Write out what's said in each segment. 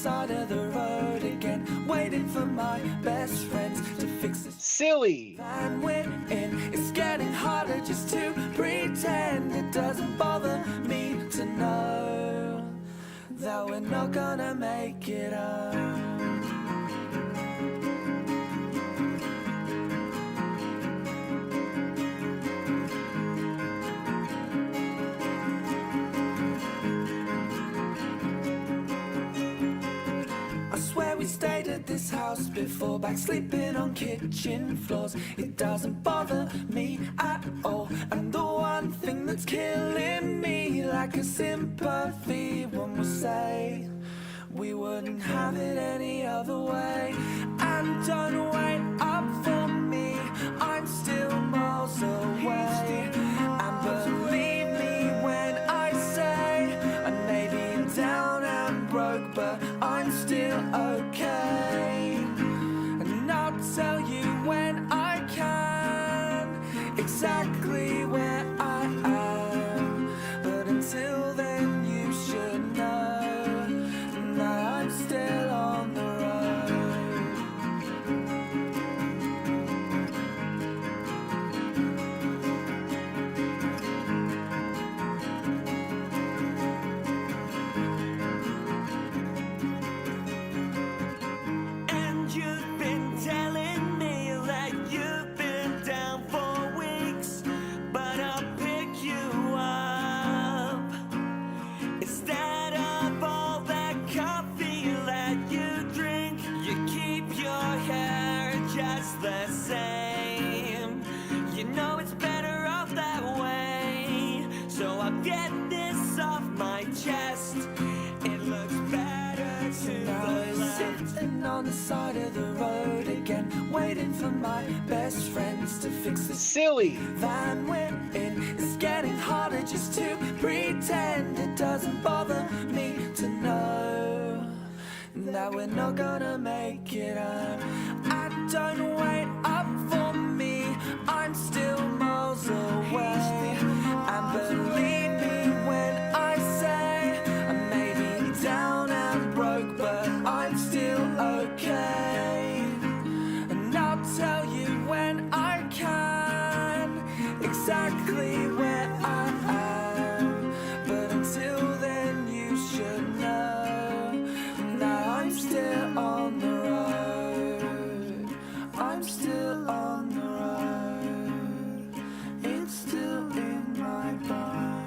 side of the road again, waiting for my best friends to fix this silly van we're in. It's getting harder just to pretend. It doesn't bother me to know that we're not gonna make it up. We stayed at this house before, back sleeping on kitchen floors. It doesn't bother me at all. And the one thing that's killing me, like a sympathy, one will say we wouldn't have it any other way. And don't wait up for me, I'm still miles away. And believe me when I say I may be down and broke, but I'm still okay. And I'll tell you when I can exactly where I am. But until then you should know that I'm still on the road. On the side of the road again, waiting for my best friends to fix this silly van we're in. It's getting harder just to pretend. It doesn't bother me to know that we're not gonna make it up. I don't wait up for me, I'm still miles away. And believe me when I say I may be down and broke, but I'm still okay. And I'll tell you when I can exactly where I am. But until then you should know that I'm still on the road. I'm still on the road. It's still in my bones.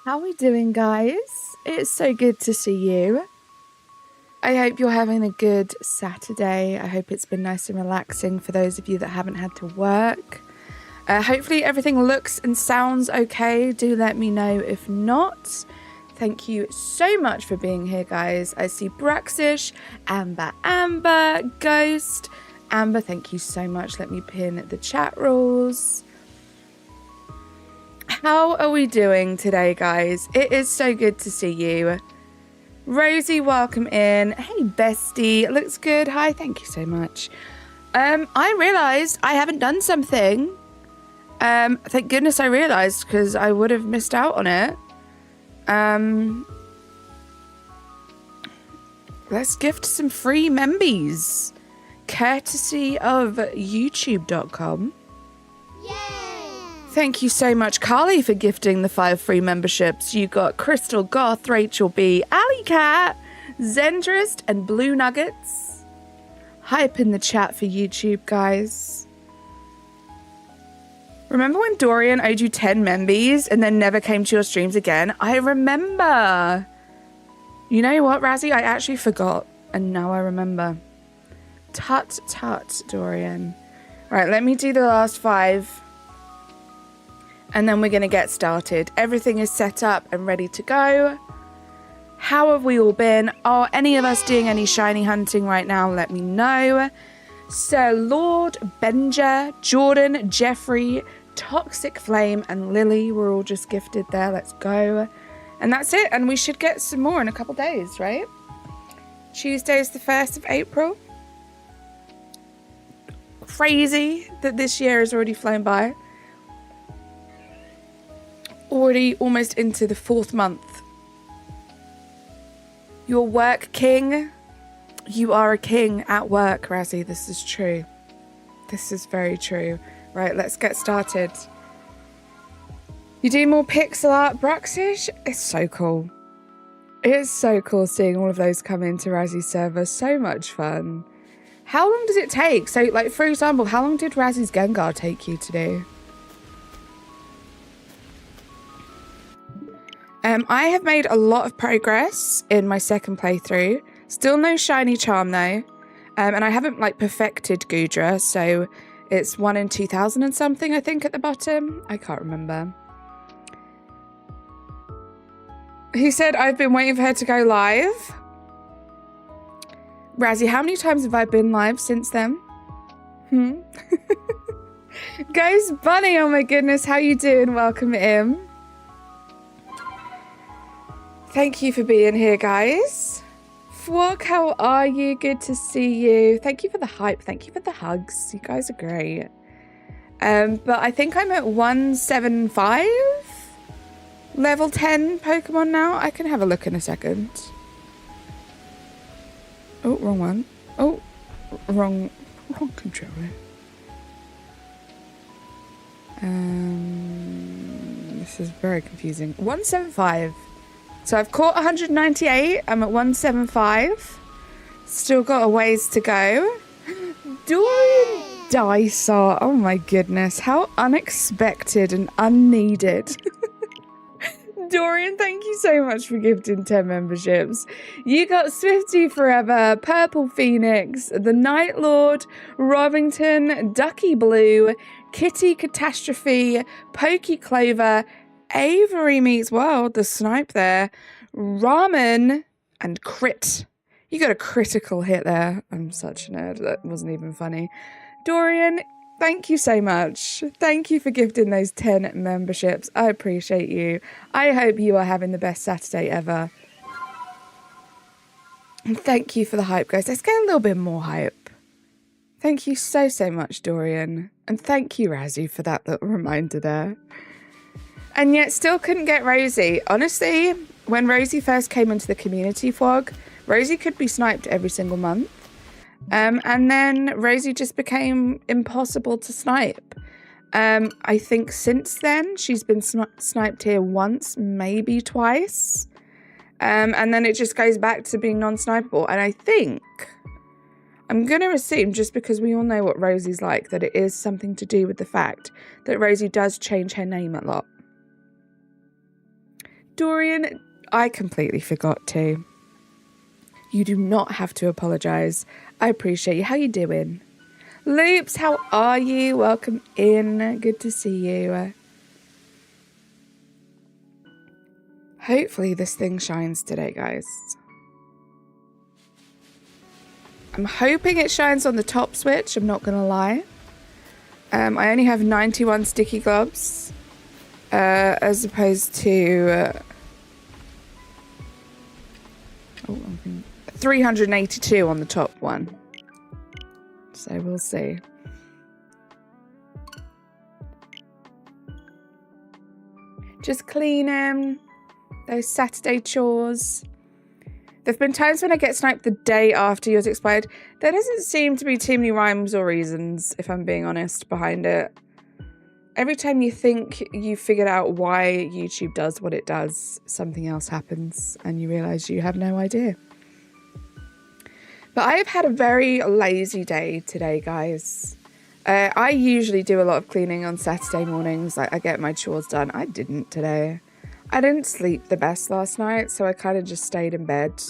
How are we doing, guys? It's so good to see you. I hope you're having a good Saturday. I hope it's been nice and relaxing for those of you that haven't had to work. Hopefully everything looks and sounds okay. Do let me know if not. Thank you so much for being here, guys. I see Braxish, Amber, Ghost. Amber, thank you so much. Let me pin the chat rules. How are we doing today, guys? It is so good to see you. Rosie, welcome in. Hey, bestie. It looks good. Hi, thank you so much. I realised I haven't done something. Thank goodness I realised, because I would have missed out on it. Let's gift some free membies. Courtesy of youtube.com. Thank you so much, Carly, for gifting the 5 free memberships. You got Crystal Goth, Rachel B, Alley Cat, Zendrist, and Blue Nuggets. Hype in the chat for YouTube, guys. Remember when Dorian owed you 10 membies and then never came to your streams again? I remember. You know what, Razzie? I actually forgot, and now I remember. Tut, Dorian. Right, let me do the last 5. And then we're going to get started. Everything is set up and ready to go. How have we all been? Are any of us doing any shiny hunting right now? Let me know. Sir Lord, Benja, Jordan, Jeffrey, Toxic Flame, and Lily were all just gifted there. Let's go. And that's it. And we should get some more in a couple days, right? Tuesday is the 1st of April. crazy that this year has already flown by? Already almost into the 4th month. Your work king. You are a king at work, Razzie. This is true. This is very true. Right, let's get started. You do more pixel art, Bruxish? It's so cool. It's so cool seeing all of those come into Razzie's server. So much fun. How long does it take? So, like, for example, how long did Razzie's Gengar take you to do? I have made a lot of progress in my 2nd playthrough. Still no shiny charm though. And I haven't like perfected GOODRA, so it's 1 in 2000 and something, I think, at the bottom. I can't remember. He said, I've been waiting for her to go live. Razzie, how many times have I been live since then? Ghost Bunny, oh my goodness, how you doing? Welcome in. Thank you for being here, guys. Fwog, how are you? Good to see you. Thank you for the hype. Thank you for the hugs. You guys are great. But I think I'm at 175 level 10 Pokemon now. I can have a look in a second. Oh, wrong one. Oh, wrong controller. This is very confusing. 175. So I've caught 198. I'm at 175. Still got a ways to go. Dorian Dysart. Oh my goodness. How unexpected and unneeded. Dorian, thank you so much for gifting 10 memberships. You got Swifty Forever, Purple Phoenix, The Night Lord, Robington, Ducky Blue, Kitty Catastrophe, Pokey Clover, Avery Meets World, the snipe there, Ramen, and Crit. You got a critical hit there. I'm such a nerd. That wasn't even funny. Dorian, thank you so much. Thank you for gifting those 10 memberships. I appreciate you. I hope you are having the best Saturday ever. And thank you for the hype, guys. Let's get a little bit more hype. Thank you so much, Dorian. And thank you, Razzie, for that little reminder there. And yet still couldn't get Rosie. Honestly, when Rosie first came into the community, Fog, Rosie could be sniped every single month. And then Rosie just became impossible to snipe. I think since then, she's been sniped here once, maybe twice. And then it just goes back to being non-snipeable. And I think, I'm going to assume, just because we all know what Rosie's like, that it is something to do with the fact that Rosie does change her name a lot. Dorian, I completely forgot to. You do not have to apologise. I appreciate you. How you doing? Loops, how are you? Welcome in. Good to see you. Hopefully this thing shines today, guys. I'm hoping it shines on the top switch. I'm not going to lie. I only have 91 sticky globs. As opposed to 382 on the top one. So we'll see. Just cleaning those Saturday chores. There have been times when I get sniped the day after yours expired. There doesn't seem to be too many rhymes or reasons, if I'm being honest, behind it. Every time you think you've figured out why YouTube does what it does, something else happens and you realise you have no idea. But I have had a very lazy day today, guys. I usually do a lot of cleaning on Saturday mornings. Like, I get my chores done. I didn't today. I didn't sleep the best last night, so I kind of just stayed in bed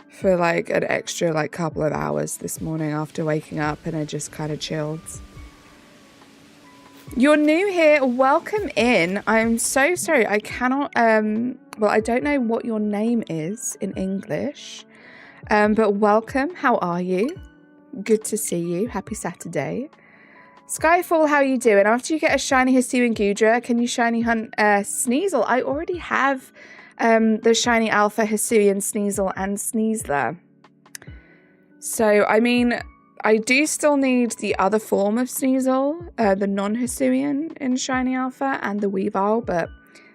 for like an extra like couple of hours this morning after waking up, and I just kind of chilled. You're new here. Welcome in. I'm so sorry. I cannot, well, I don't know what your name is in English, but welcome. How are you? Good to see you. Happy Saturday. Skyfall, how are you doing? After you get a shiny HISUIan GOODRA, can you shiny hunt Sneasel? I already have the shiny alpha HISUIan Sneasel and Sneasler. So, I mean, I do still need the other form of Sneasel, the non-HISUIan in Shiny Alpha, and the Weavile, but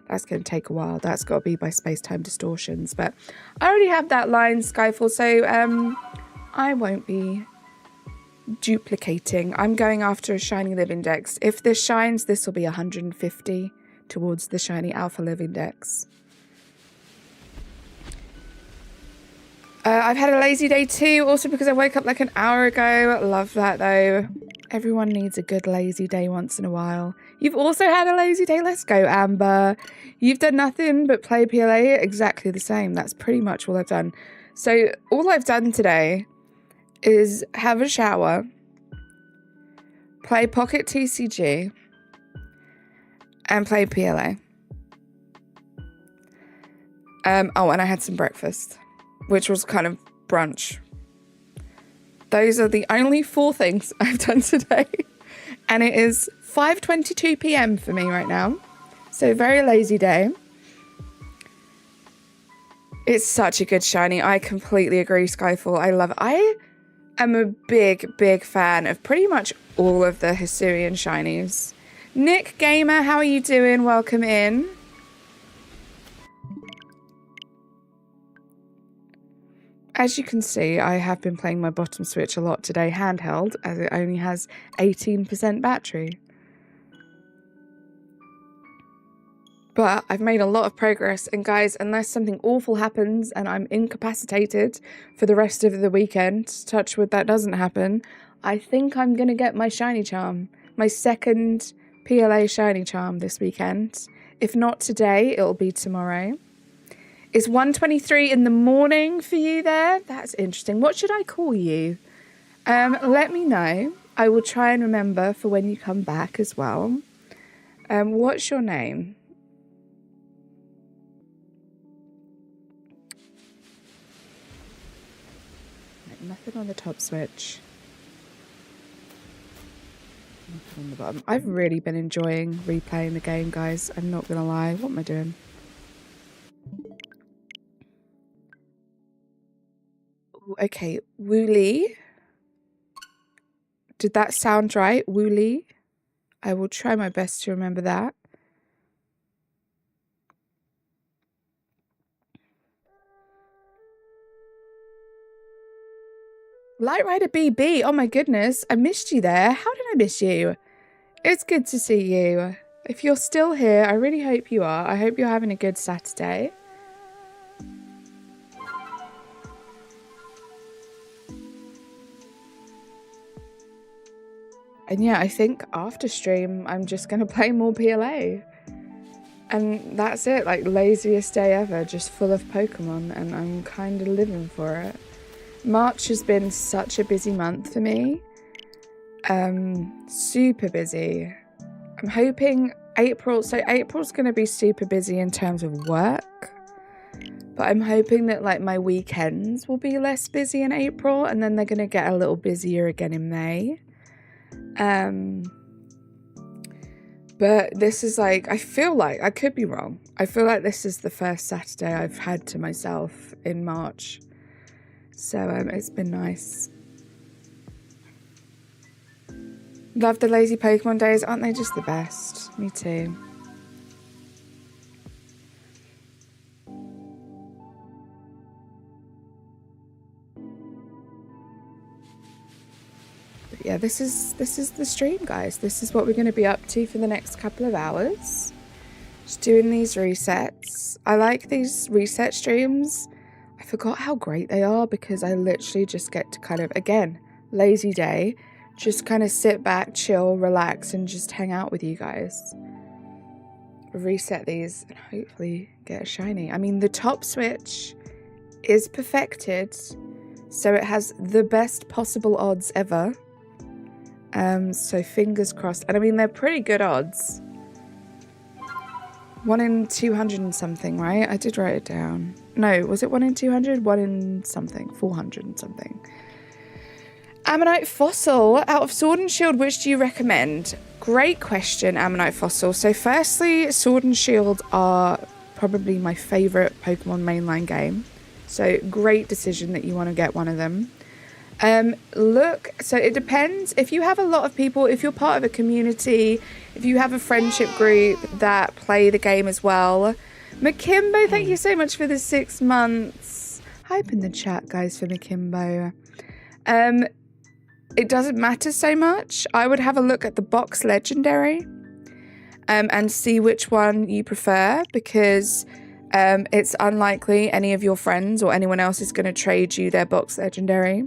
that's going to take a while. That's got to be by space-time distortions. But I already have that line, Skyfall, so I won't be duplicating. I'm going after a Shiny Live Index. If this shines, this will be 150 towards the Shiny Alpha Live Index. I've had a lazy day too, also because I woke up like an hour ago. Love that though. Everyone needs a good lazy day once in a while. You've also had a lazy day. Let's go, Amber. You've done nothing but play PLA exactly the same. That's pretty much all I've done. So all I've done today is have a shower, play Pocket TCG, and play PLA. Oh, and I had some breakfast, which was kind of brunch. Those are the only 4 things I've done today. And it is 5:22 p.m. for me right now. So very lazy day. It's such a good shiny. I completely agree, Skyfall. I love it. I am a big fan of pretty much all of the HISUIan shinies. Nick Gamer, how are you doing? Welcome in. As you can see, I have been playing my bottom switch a lot today, handheld, as it only has 18% battery. But I've made a lot of progress, and guys, unless something awful happens and I'm incapacitated for the rest of the weekend, touch wood that doesn't happen, I think I'm going to get my shiny charm, my second PLA shiny charm this weekend. If not today, it'll be tomorrow. It's 1:23 in the morning for you there. That's interesting. What should I call you? Let me know. I will try and remember for when you come back as well. What's your name? Nothing on the top switch. Nothing on the bottom. I've really been enjoying replaying the game, guys. I'm not going to lie. What am I doing? Okay, Wooly. Did that sound right? Wooly. I will try my best to remember that. Light Rider BB. Oh my goodness. I missed you there. How did I miss you? It's good to see you. If you're still here, I really hope you are. I hope you're having a good Saturday. And yeah, I think after stream, I'm just going to play more PLA. And that's it, like laziest day ever, just full of Pokemon, and I'm kind of living for it. March has been such a busy month for me. Super busy. I'm hoping April's going to be super busy in terms of work. But I'm hoping that like my weekends will be less busy in April, and then they're going to get a little busier again in May. But this is like, I feel like, I could be wrong. I feel like this is the first Saturday I've had to myself in March. So it's been nice. Love the lazy Pokemon days. Aren't they just the best? Me too. But yeah, this is the stream, guys. This is what we're going to be up to for the next couple of hours. Just doing these resets. I like these reset streams. I forgot how great they are because I literally just get to kind of, again, lazy day, just kind of sit back, chill, relax, and just hang out with you guys. Reset these and hopefully get a shiny. I mean, the top switch is perfected, so it has the best possible odds ever. So fingers crossed. And I mean, they're pretty good odds. 1 in 200 and something, right? I did write it down. No, was it 1 in 200? 1 in something. 400 and something. Ammonite Fossil. Out of Sword and Shield, which do you recommend? Great question, Ammonite Fossil. So firstly, Sword and Shield are probably my favourite Pokemon mainline game. So great decision that you want to get one of them. Look, so it depends. If you have a lot of people, if you're part of a community, if you have a friendship group that play the game as well. Makimbo, thank you so much for the 6 months. Hype in the chat, guys, for Makimbo. It doesn't matter so much. I would have a look at the box legendary and see which one you prefer, because it's unlikely any of your friends or anyone else is going to trade you their box legendary.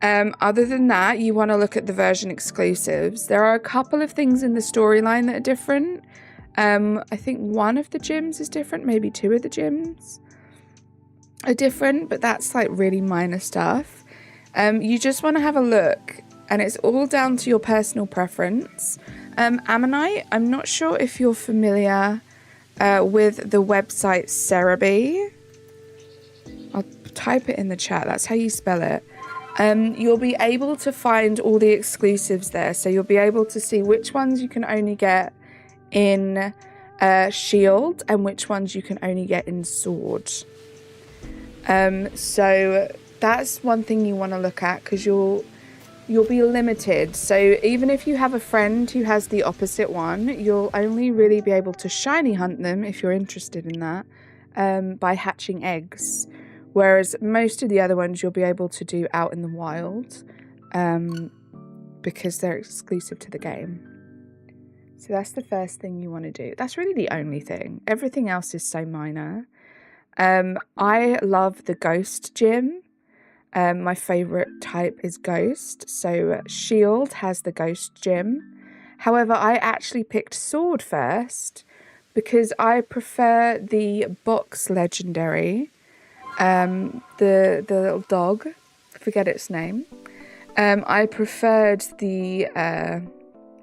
Other than that, you want to look at the version exclusives. There are a couple of things in the storyline that are different. I think one of the gyms is different, maybe 2 of the gyms are different, but that's like really minor stuff. You just want to have a look, and it's all down to your personal preference. Ammonite, I'm not sure if you're familiar with the website Cerebi. I'll type it in the chat, that's how you spell it. You'll be able to find all the exclusives there, so you'll be able to see which ones you can only get in Shield and which ones you can only get in Sword. So that's one thing you want to look at, because you'll be limited. So even if you have a friend who has the opposite one, you'll only really be able to shiny hunt them, if you're interested in that, by hatching eggs. Whereas most of the other ones you'll be able to do out in the wild, because they're exclusive to the game. So that's the first thing you want to do. That's really the only thing. Everything else is so minor. I love the Ghost gym. My favourite type is Ghost. So Shield has the Ghost gym. However, I actually picked Sword first because I prefer the box legendary. The little dog, I forget its name. I preferred the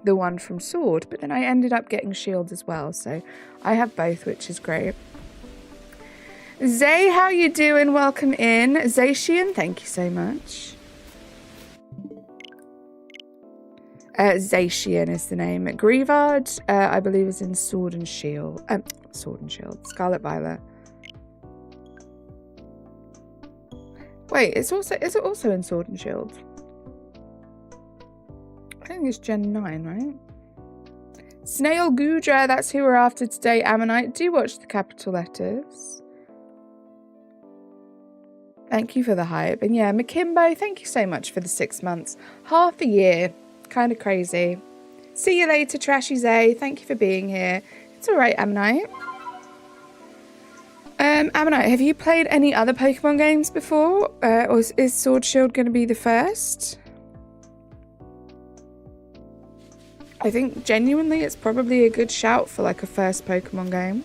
one from Sword, but then I ended up getting Shield as well. So I have both, which is great. Zay, how you doing? Welcome in. Zayshian, thank you so much. Zayshian is the name. Grievard, I believe, is in Sword and Shield. Sword and Shield. Scarlet Violet. Wait, is it also in Sword and Shield? I think it's Gen 9, right? Snail Goodra, that's who we're after today, Ammonite. Do watch the capital letters. Thank you for the hype. And yeah, Makimbo, thank you so much for the 6 months. Half a year. Kind of crazy. See you later, Trashy Zay. Thank you for being here. It's alright, Ammonite. Ammonite, have you played any other Pokemon games before? Or is Sword Shield going to be the first? I think genuinely it's probably a good shout for like a first Pokemon game.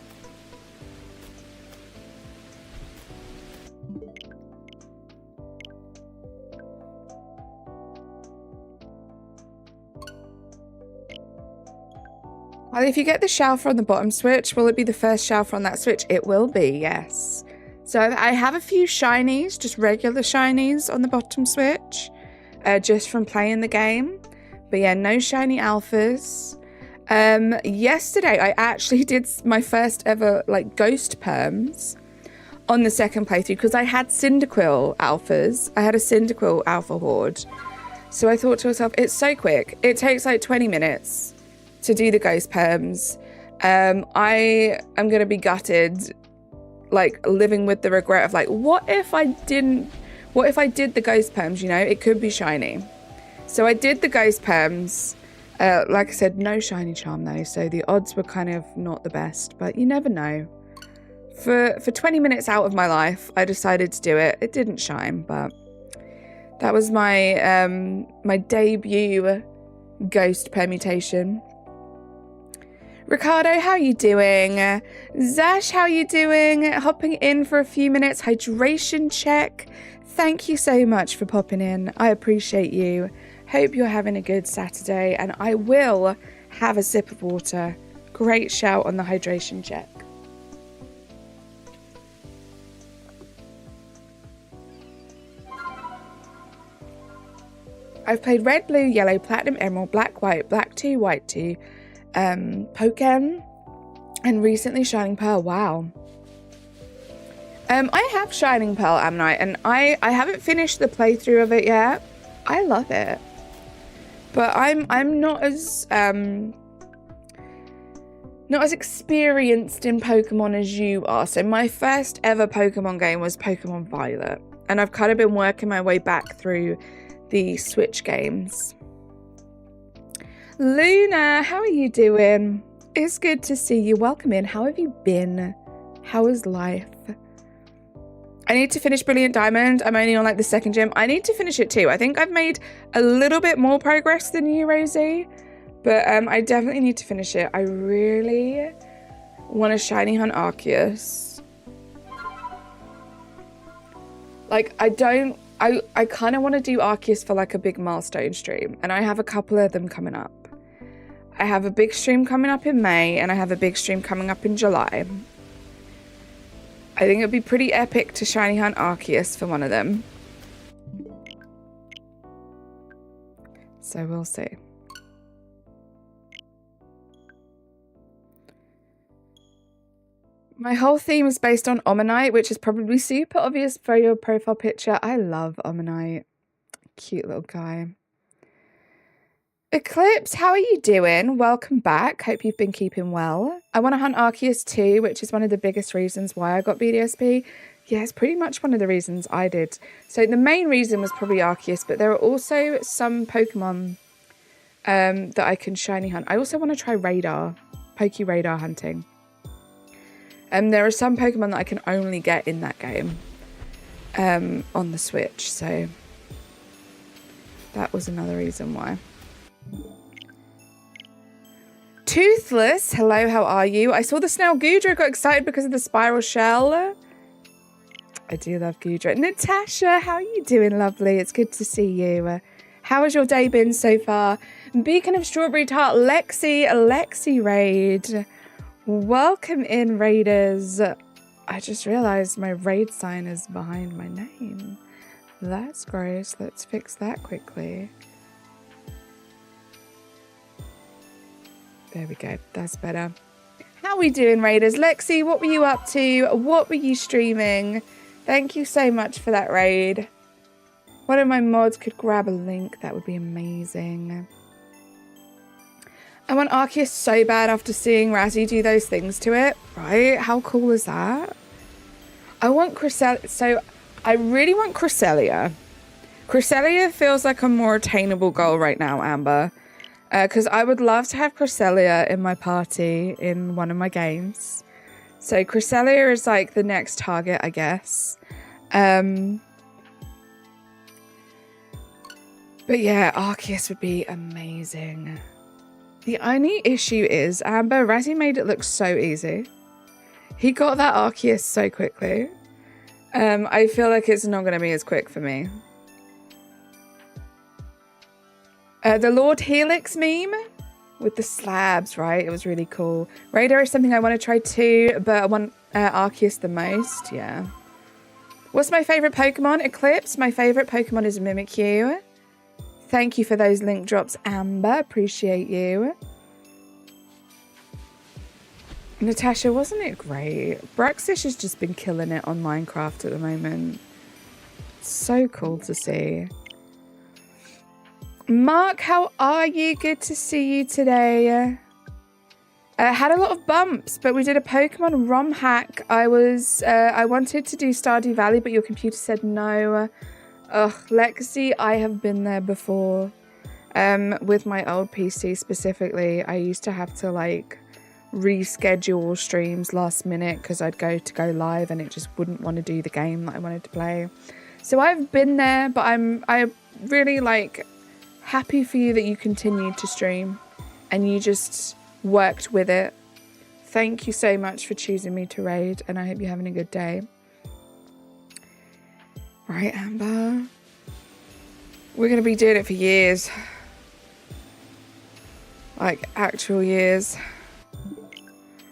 Well, if you get the Shalfa on the bottom switch, will it be the first Shalfa on that switch? It will be, yes. So I have a few shinies, just regular shinies on the bottom switch, just from playing the game. But yeah, no shiny alphas. Yesterday, I actually did my first ever like ghost perms on the second playthrough because I had Cyndaquil alphas. I had a Cyndaquil alpha horde. So I thought to myself, it's so quick. It takes like 20 minutes to do the ghost perms. I am going to be gutted, like living with the regret of like, what if I did the ghost perms, you know, it could be shiny. So I did the ghost perms. Like I said, no shiny charm though, so the odds were kind of not the best, but you never know. For 20 minutes out of my life, I decided to do it. It didn't shine, but that was my my debut ghost permutation. Ricardo, how you doing? Zash, how you doing? Hopping in for a few minutes. Hydration check. Thank you so much for popping in. I appreciate you. Hope you're having a good Saturday, and I will have a sip of water. Great shout on the hydration check. I've played red, blue, yellow, platinum, emerald, black, white, black 2, white 2, Pokémon, and recently Shining Pearl. Wow. I have Shining Pearl Ammonite, and I haven't finished the playthrough of it yet. I love it, but I'm not as experienced in Pokemon as you are. So my first ever Pokemon game was Pokemon Violet, and I've kind of been working my way back through the Switch games. Luna, how are you doing? It's good to see you. Welcome in. How have you been? How is life? I need to finish Brilliant Diamond. I'm only on like the second gym. I need to finish it too. I think I've made a little bit more progress than you, Rosie. But I definitely need to finish it. I really want to shiny hunt Arceus. Like, I kind of want to do Arceus for like a big milestone stream. And I have a couple of them coming up. I have a big stream coming up in May, and I have a big stream coming up in July. I think it'd be pretty epic to shiny hunt Arceus for one of them. So we'll see. My whole theme is based on Omanyte, which is probably super obvious for your profile picture. I love Omanyte. Cute little guy. Eclipse, how are you doing? Welcome back. Hope you've been keeping well. I want to hunt Arceus too, which is one of the biggest reasons why I got BDSP. Yeah, it's pretty much one of the reasons I did. So the main reason was probably Arceus, but there are also some Pokemon that I can shiny hunt. I also want to try Poke-Radar hunting. There are some Pokemon that I can only get in that game on the Switch, so that was another reason why. Toothless, hello, how are you? I saw the snail Goodra, got excited because of the spiral shell. I do love Goodra. Natasha, how are you doing, lovely? It's good to see you. How has your day been so far? Beacon of Strawberry Tart, Lexi Raid. Welcome in, Raiders. I just realized my raid sign is behind my name. That's gross. Let's fix that quickly. There we go. That's better. How are we doing, Raiders? Lexi, what were you up to? What were you streaming? Thank you so much for that raid. One of my mods could grab a link. That would be amazing. I want Arceus so bad after seeing Razzie do those things to it. Right? How cool is that? I want Cresselia. So I really want Cresselia. Cresselia feels like a more attainable goal right now, Amber. Because I would love to have Cresselia in my party in one of my games. So Cresselia is like the next target, I guess. But yeah, Arceus would be amazing. The only issue is, Amber, Razzie made it look so easy. He got that Arceus so quickly. I feel like it's not going to be as quick for me. The Lord Helix meme with the slabs, right? It was really cool. Radar is something I want to try too, but I want Arceus the most, yeah. What's my favourite Pokemon? Eclipse. My favourite Pokemon is Mimikyu. Thank you for those link drops, Amber. Appreciate you. Natasha, wasn't it great? Braxish has just been killing it on Minecraft at the moment. So cool to see. Mark, how are you? Good to see you today. Had a lot of bumps, but we did a Pokemon ROM hack. I wanted to do Stardew Valley, but your computer said no. Ugh, Lexi, I have been there before. With my old PC specifically, I used to have to like reschedule streams last minute because I'd go live and it just wouldn't want to do the game that I wanted to play. So I've been there, but I'm really like happy for you that you continued to stream and you just worked with it. Thank you so much for choosing me to raid, and I hope you're having a good day. Right, Amber? We're going to be doing it for years. Like, actual years.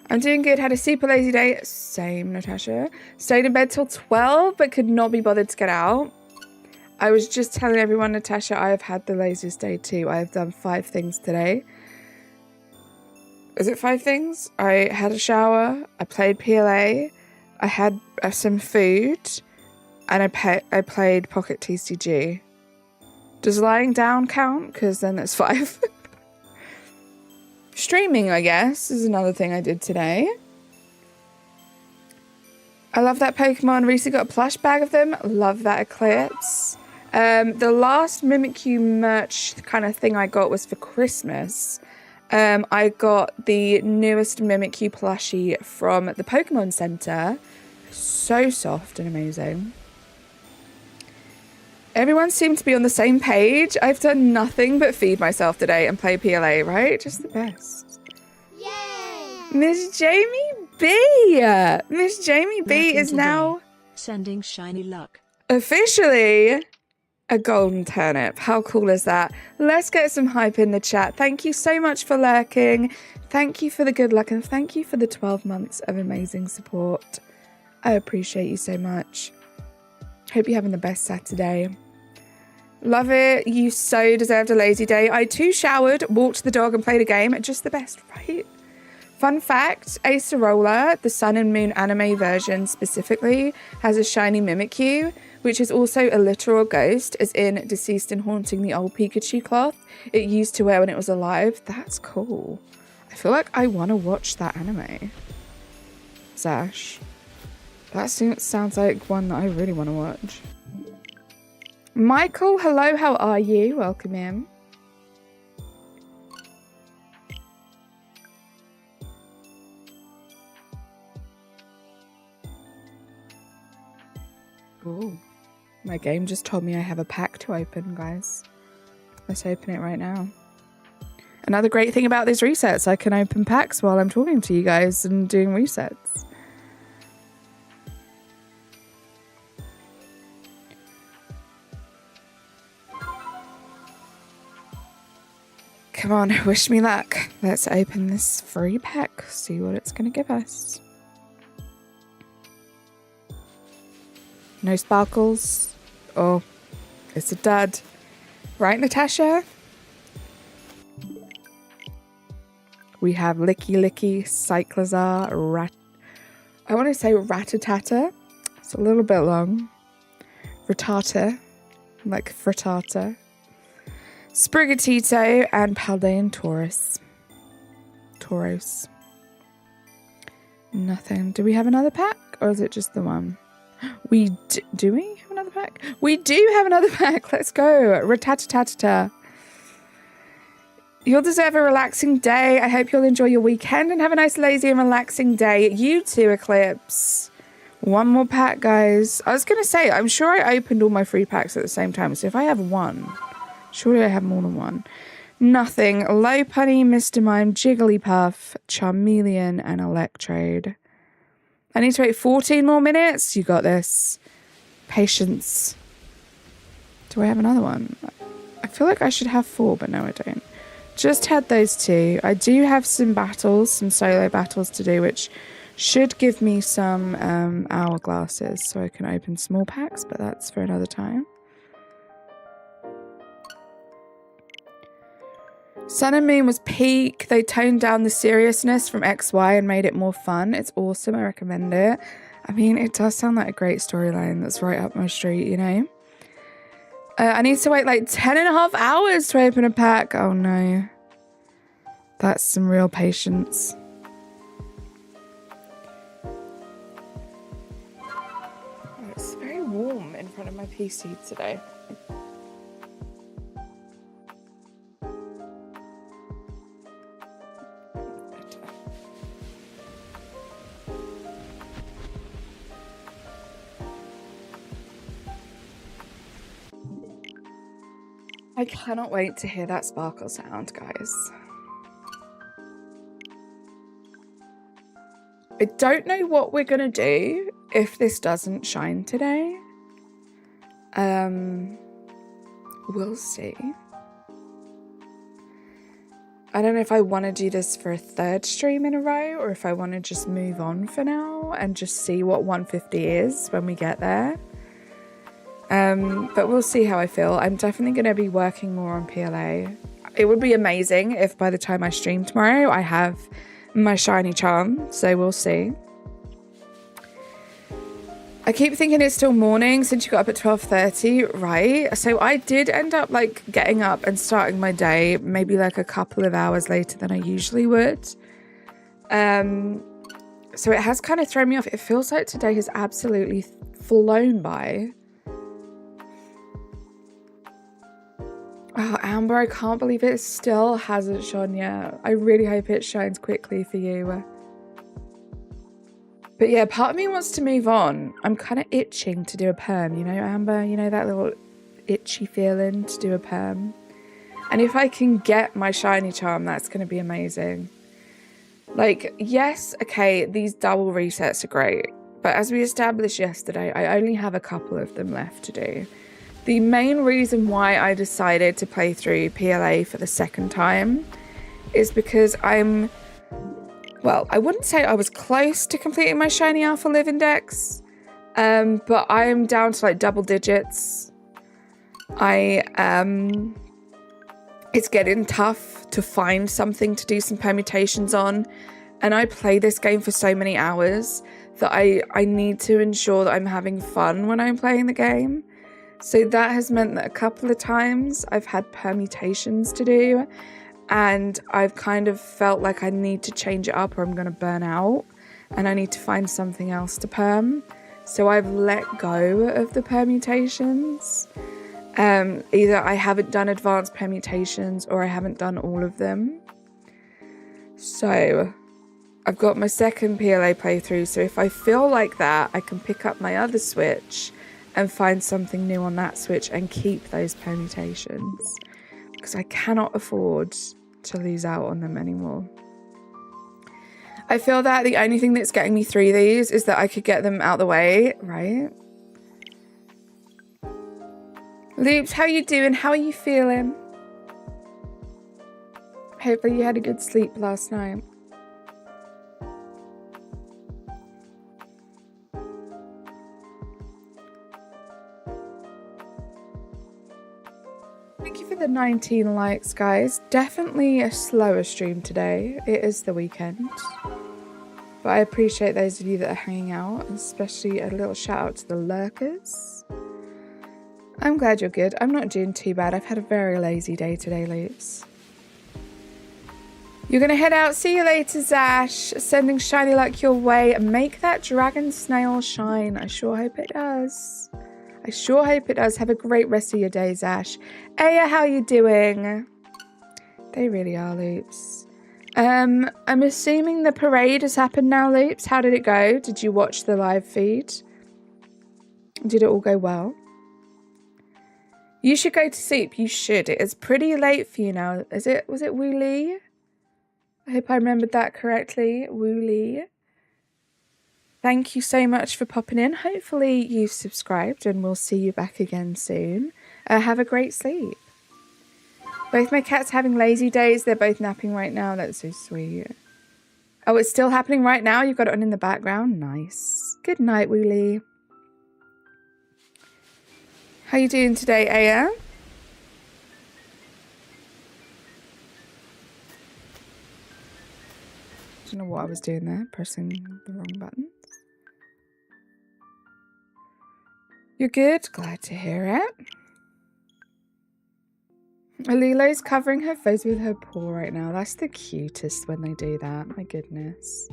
I'm doing good. Had a super lazy day. Same, Natasha. Stayed in bed till 12, but could not be bothered to get out. I was just telling everyone, Natasha, I have had the laziest day too. I have done 5 things today. Is it 5 things? I had a shower. I played PLA. I had some food, and I played Pocket TCG. Does lying down count? Because then that's 5. Streaming, I guess, is another thing I did today. I love that Pokemon. Recently got a plush bag of them. Love that Eclipse. The last Mimikyu merch kind of thing I got was for Christmas. I got the newest Mimikyu plushie from the Pokemon Center. So soft and amazing. Everyone seemed to be on the same page. I've done nothing but feed myself today and play PLA, right? Just the best. Yay! Miss Jamie B! Miss Jamie B is now sending shiny luck. Officially a golden turnip. How cool is that? Let's get some hype in the chat. Thank you so much for lurking. Thank you for the good luck and thank you for the 12 months of amazing support. I appreciate you so much. Hope you're having the best Saturday. Love it. You so deserved a lazy day. I too showered, walked the dog and played a game. Just the best, right? Fun fact, Acerola, the Sun and Moon anime version specifically, has a shiny Mimikyu, which is also a literal ghost, as in deceased and haunting the old Pikachu cloth it used to wear when it was alive. That's cool. I feel like I want to watch that anime. Zash. That sounds like one that I really want to watch. Michael, hello, how are you? Welcome in. Ooh, my game just told me I have a pack to open, guys. Let's open it right now. Another great thing about these resets, I can open packs while I'm talking to you guys and doing resets. Come on, wish me luck. Let's open this free pack, see what it's going to give us. No sparkles. Oh, it's a dud. Right, Natasha? We have Licky Licky, Cyclizar, I want to say Rattata. It's a little bit long. Rattata, like frittata. Sprigatito and Paldean Tauros. Nothing. Do we have another pack or is it just the one? Do we have another pack? We do have another pack. Let's go. Rattata. You'll deserve a relaxing day. I hope you'll enjoy your weekend and have a nice, lazy and relaxing day. You too, Eclipse. One more pack, guys. I was going to say, I'm sure I opened all my free packs at the same time. So if I have one, surely I have more than one. Nothing. Lopunny, Mr. Mime, Jigglypuff, Charmeleon, and Electrode. I need to wait 14 more minutes. You got this. Patience. Do I have another one? I feel like I should have 4, but no, I don't. Just had those 2. I do have some battles, some solo battles to do, which should give me some hourglasses so I can open small packs, but that's for another time. Sun and Moon was peak. They toned down the seriousness from XY and made it more fun. It's awesome. I recommend it. I mean, it does sound like a great storyline that's right up my street, you know? I need to wait like 10.5 hours to open a pack. Oh no. That's some real patience. Oh, it's very warm in front of my PC today. I cannot wait to hear that sparkle sound, guys. I don't know what we're going to do if this doesn't shine today. We'll see. I don't know if I want to do this for a 3rd stream in a row or if I want to just move on for now and just see what 150 is when we get there. But we'll see how I feel. I'm definitely going to be working more on PLA. It would be amazing if by the time I stream tomorrow, I have my shiny charm. So we'll see. I keep thinking it's still morning since you got up at 12:30, right? So I did end up like getting up and starting my day maybe like a couple of hours later than I usually would. So it has kind of thrown me off. It feels like today has absolutely flown by. Oh, Amber, I can't believe it still hasn't shone yet. I really hope it shines quickly for you. But yeah, part of me wants to move on. I'm kind of itching to do a perm, you know, Amber? You know, that little itchy feeling to do a perm? And if I can get my shiny charm, that's going to be amazing. Like, yes, okay, these double resets are great. But as we established yesterday, I only have a couple of them left to do. The main reason why I decided to play through PLA for the second time is because well, I wouldn't say I was close to completing my Shiny Alpha Live Index, but I'm down to like double digits. It's getting tough to find something to do some permutations on, and I play this game for so many hours that I need to ensure that I'm having fun when I'm playing the game. So that has meant that a couple of times I've had permutations to do, and I've kind of felt like I need to change it up or I'm going to burn out and I need to find something else to perm. So I've let go of the permutations. Either I haven't done advanced permutations or I haven't done all of them. So I've got my second PLA playthrough. So if I feel like that, I can pick up my other Switch and find something new on that Switch and keep those permutations. Because I cannot afford to lose out on them anymore. I feel that the only thing that's getting me through these is that I could get them out the way, right? Loops, how you doing? How are you feeling? Hopefully you had a good sleep last night. Thank you for the 19 likes, guys. Definitely a slower stream today. It is the weekend. But I appreciate those of you that are hanging out, especially a little shout out to the lurkers. I'm glad you're good. I'm not doing too bad. I've had a very lazy day today, Loops. You're going to head out. See you later, Zash. Sending shiny luck your way. Make that dragon snail shine. I sure hope it does. I sure hope it does. Have a great rest of your day, Zash. Aya, how you doing? They really are, Loops. I'm assuming the parade has happened now, Loops. How did it go? Did you watch the live feed? Did it all go well? You should go to sleep. You should. It is pretty late for you now. Was it Wu Li? I hope I remembered that correctly. Wu Li. Thank you so much for popping in. Hopefully you've subscribed and we'll see you back again soon. Have a great sleep. Both my cats having lazy days. They're both napping right now. That's so sweet. Oh, it's still happening right now? You've got it on in the background? Nice. Good night, Wu Li. How you doing today, Aya? I don't know what I was doing there, pressing the wrong buttons. You're good? Glad to hear it. Lilo's covering her face with her paw right now. That's the cutest when they do that. My goodness.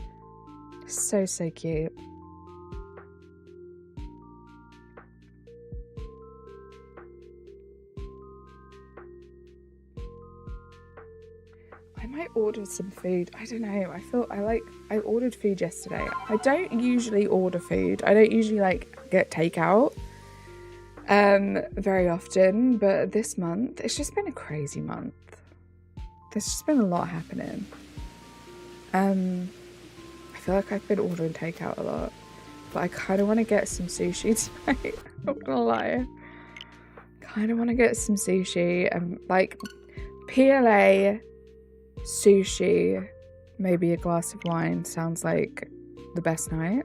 So, so cute. I might order some food. I don't know. I ordered food yesterday. I don't usually order food. I don't usually get takeout very often, but this month it's just been a crazy month. There's just been a lot happening. I feel like I've been ordering takeout a lot, but I kind of want to get some sushi tonight. I'm not gonna lie. Kind of want to get some sushi and like PLA, sushi, maybe a glass of wine sounds like the best night.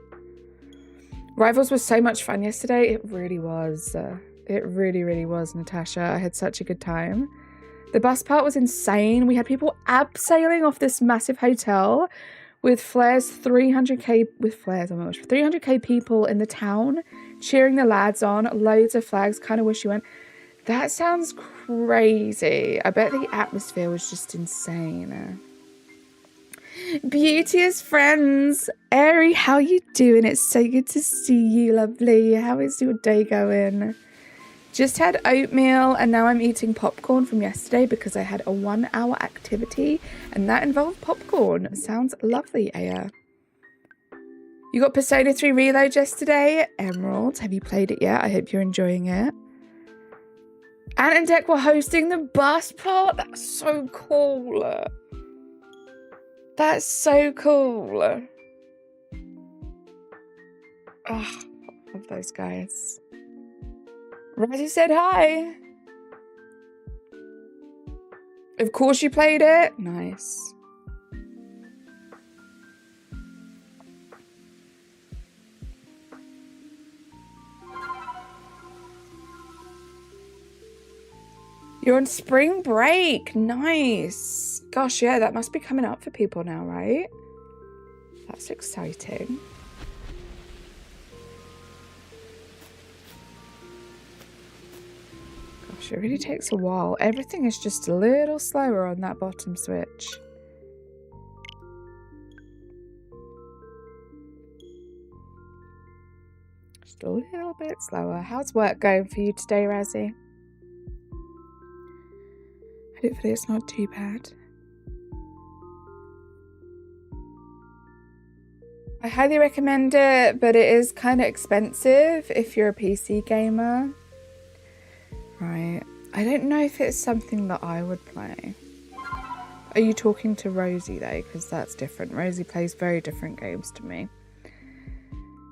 Rivals was so much fun yesterday. It really was. It really, really was, Natasha. I had such a good time. The bus part was insane. We had people abseiling off this massive hotel with flares, 300k with flares. Oh my gosh, 300k people in the town cheering the lads on. Loads of flags. Kind of wish you went. That sounds crazy. I bet the atmosphere was just insane. Beauteous friends, Airy, how you doing? It's so good to see you, lovely. How is your day going? Just had oatmeal and now I'm eating popcorn from yesterday because I had a 1 hour activity and that involved popcorn. Sounds lovely, Aya. You got Persona 3 Reload yesterday? Emerald, have you played it yet? I hope you're enjoying it. Ant and Deck were hosting the bus part? That's so cool. That's so cool. Oh, love those guys. Razzie said hi. Of course you played it. Nice. You're on spring break. Nice. Gosh, yeah, that must be coming up for people now, right? That's exciting. Gosh, it really takes a while. Everything is just a little slower on that bottom switch. Just a little bit slower. How's work going for you today, Razzie? Hopefully it's not too bad. I highly recommend it, but it is kind of expensive if you're a PC gamer. Right. I don't know if it's something that I would play. Are you talking to Rosie though? Because that's different. Rosie plays very different games to me.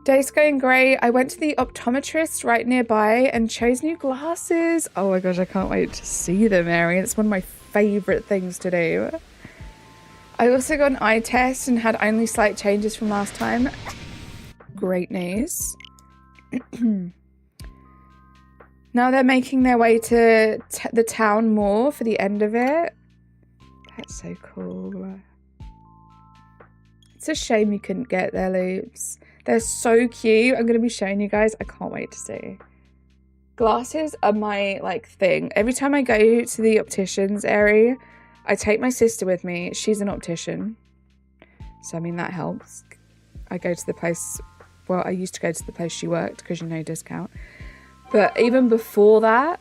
Day's going great. I went to the optometrist right nearby and chose new glasses. Oh my gosh, I can't wait to see them, Mary. It's one of my favourite things to do. I also got an eye test and had only slight changes from last time. Great news. Now they're making their way to the town more for the end of it. That's so cool. It's a shame you couldn't get their loops. They're so cute. I'm going to be showing you guys. I can't wait to see. Glasses are my thing. Every time I go to the optician's area, I take my sister with me. She's an optician. So, I mean, that helps. I go to the place, well, I used to go to the place she worked because, discount. But even before that,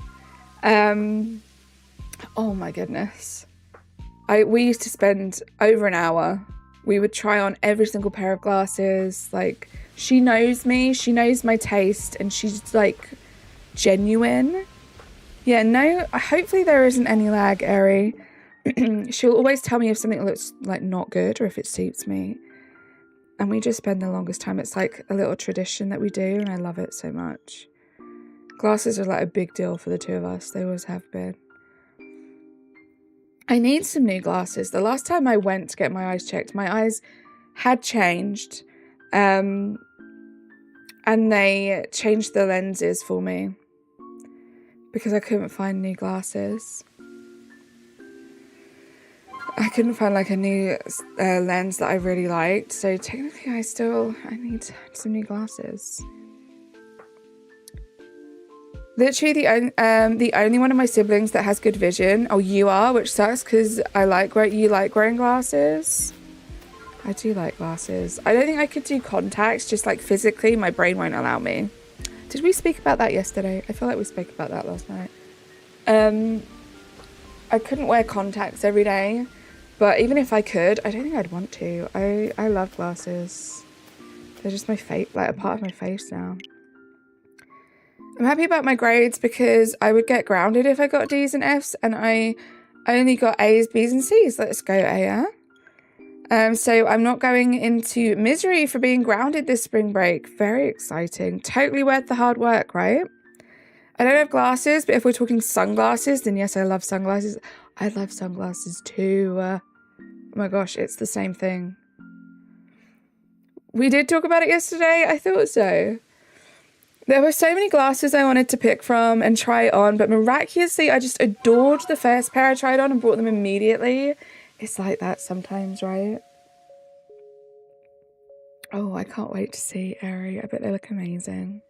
oh my goodness. We used to spend over an hour. We would try on every single pair of glasses. She knows me, she knows my taste, and she's genuine. Yeah, no, hopefully there isn't any lag, Eri. She'll always tell me if something looks not good or if it suits me. And we just spend the longest time. It's like a little tradition that we do, and I love it so much. Glasses are a big deal for the two of us. They always have been. I need some new glasses. The last time I went to get my eyes checked, my eyes had changed. And they changed the lenses for me because I couldn't find new glasses. I couldn't find a new lens that I really liked. So technically I need some new glasses. Literally the only one of my siblings that has good vision. Oh, you are, which sucks because you like wearing glasses. I do like glasses. I don't think I could do contacts, just physically my brain won't allow me. Did we speak about that yesterday? I feel like we spoke about that last night. I couldn't wear contacts every day, but even if I could, I don't think I'd want to. I love glasses. They're just my face, a part of my face now. I'm happy about my grades because I would get grounded if I got D's and F's, and I only got A's, B's and C's. Let's go, Aya. So I'm not going into misery for being grounded this spring break. Very exciting. Totally worth the hard work, right? I don't have glasses, but if we're talking sunglasses, then yes, I love sunglasses. I love sunglasses too. Oh my gosh, it's the same thing. We did talk about it yesterday. I thought so. There were so many glasses I wanted to pick from and try on, but miraculously, I just adored the first pair I tried on and bought them immediately. It's like that sometimes, right? Oh, I can't wait to see Airy. I bet they look amazing.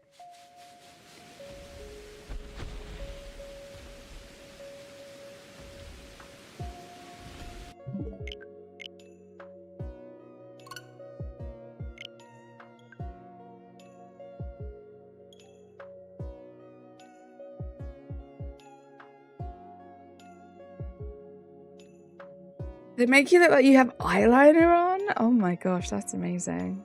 They make you look like you have eyeliner on? Oh my gosh, that's amazing.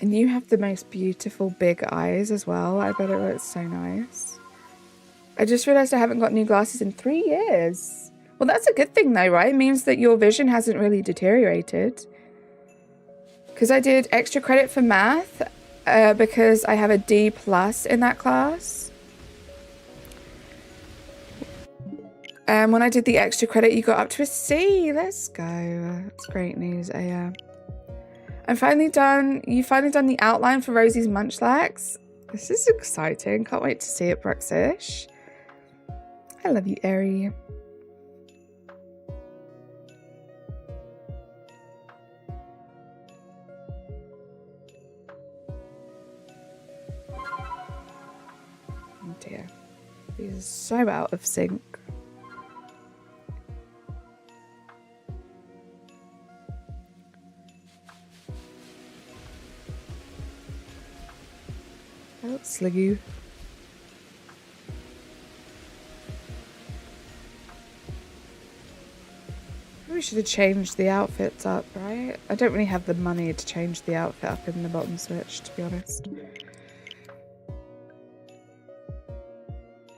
And you have the most beautiful big eyes as well. I bet it looks so nice. I just realized I haven't got new glasses in 3 years. Well, that's a good thing though, right? It means that your vision hasn't really deteriorated. Because I did extra credit for math because I have a D+ in that class. And when I did the extra credit, you got up to a C. Let's go. That's great news, Aya. You've finally done the outline for Rosie's Munchlax. This is exciting. Can't wait to see it, Bruxish. I love you, Airy. Oh dear. These are so out of sync. Oh, Sligoo. We should have changed the outfits up, right? I don't really have the money to change the outfit up in the bottom switch, to be honest.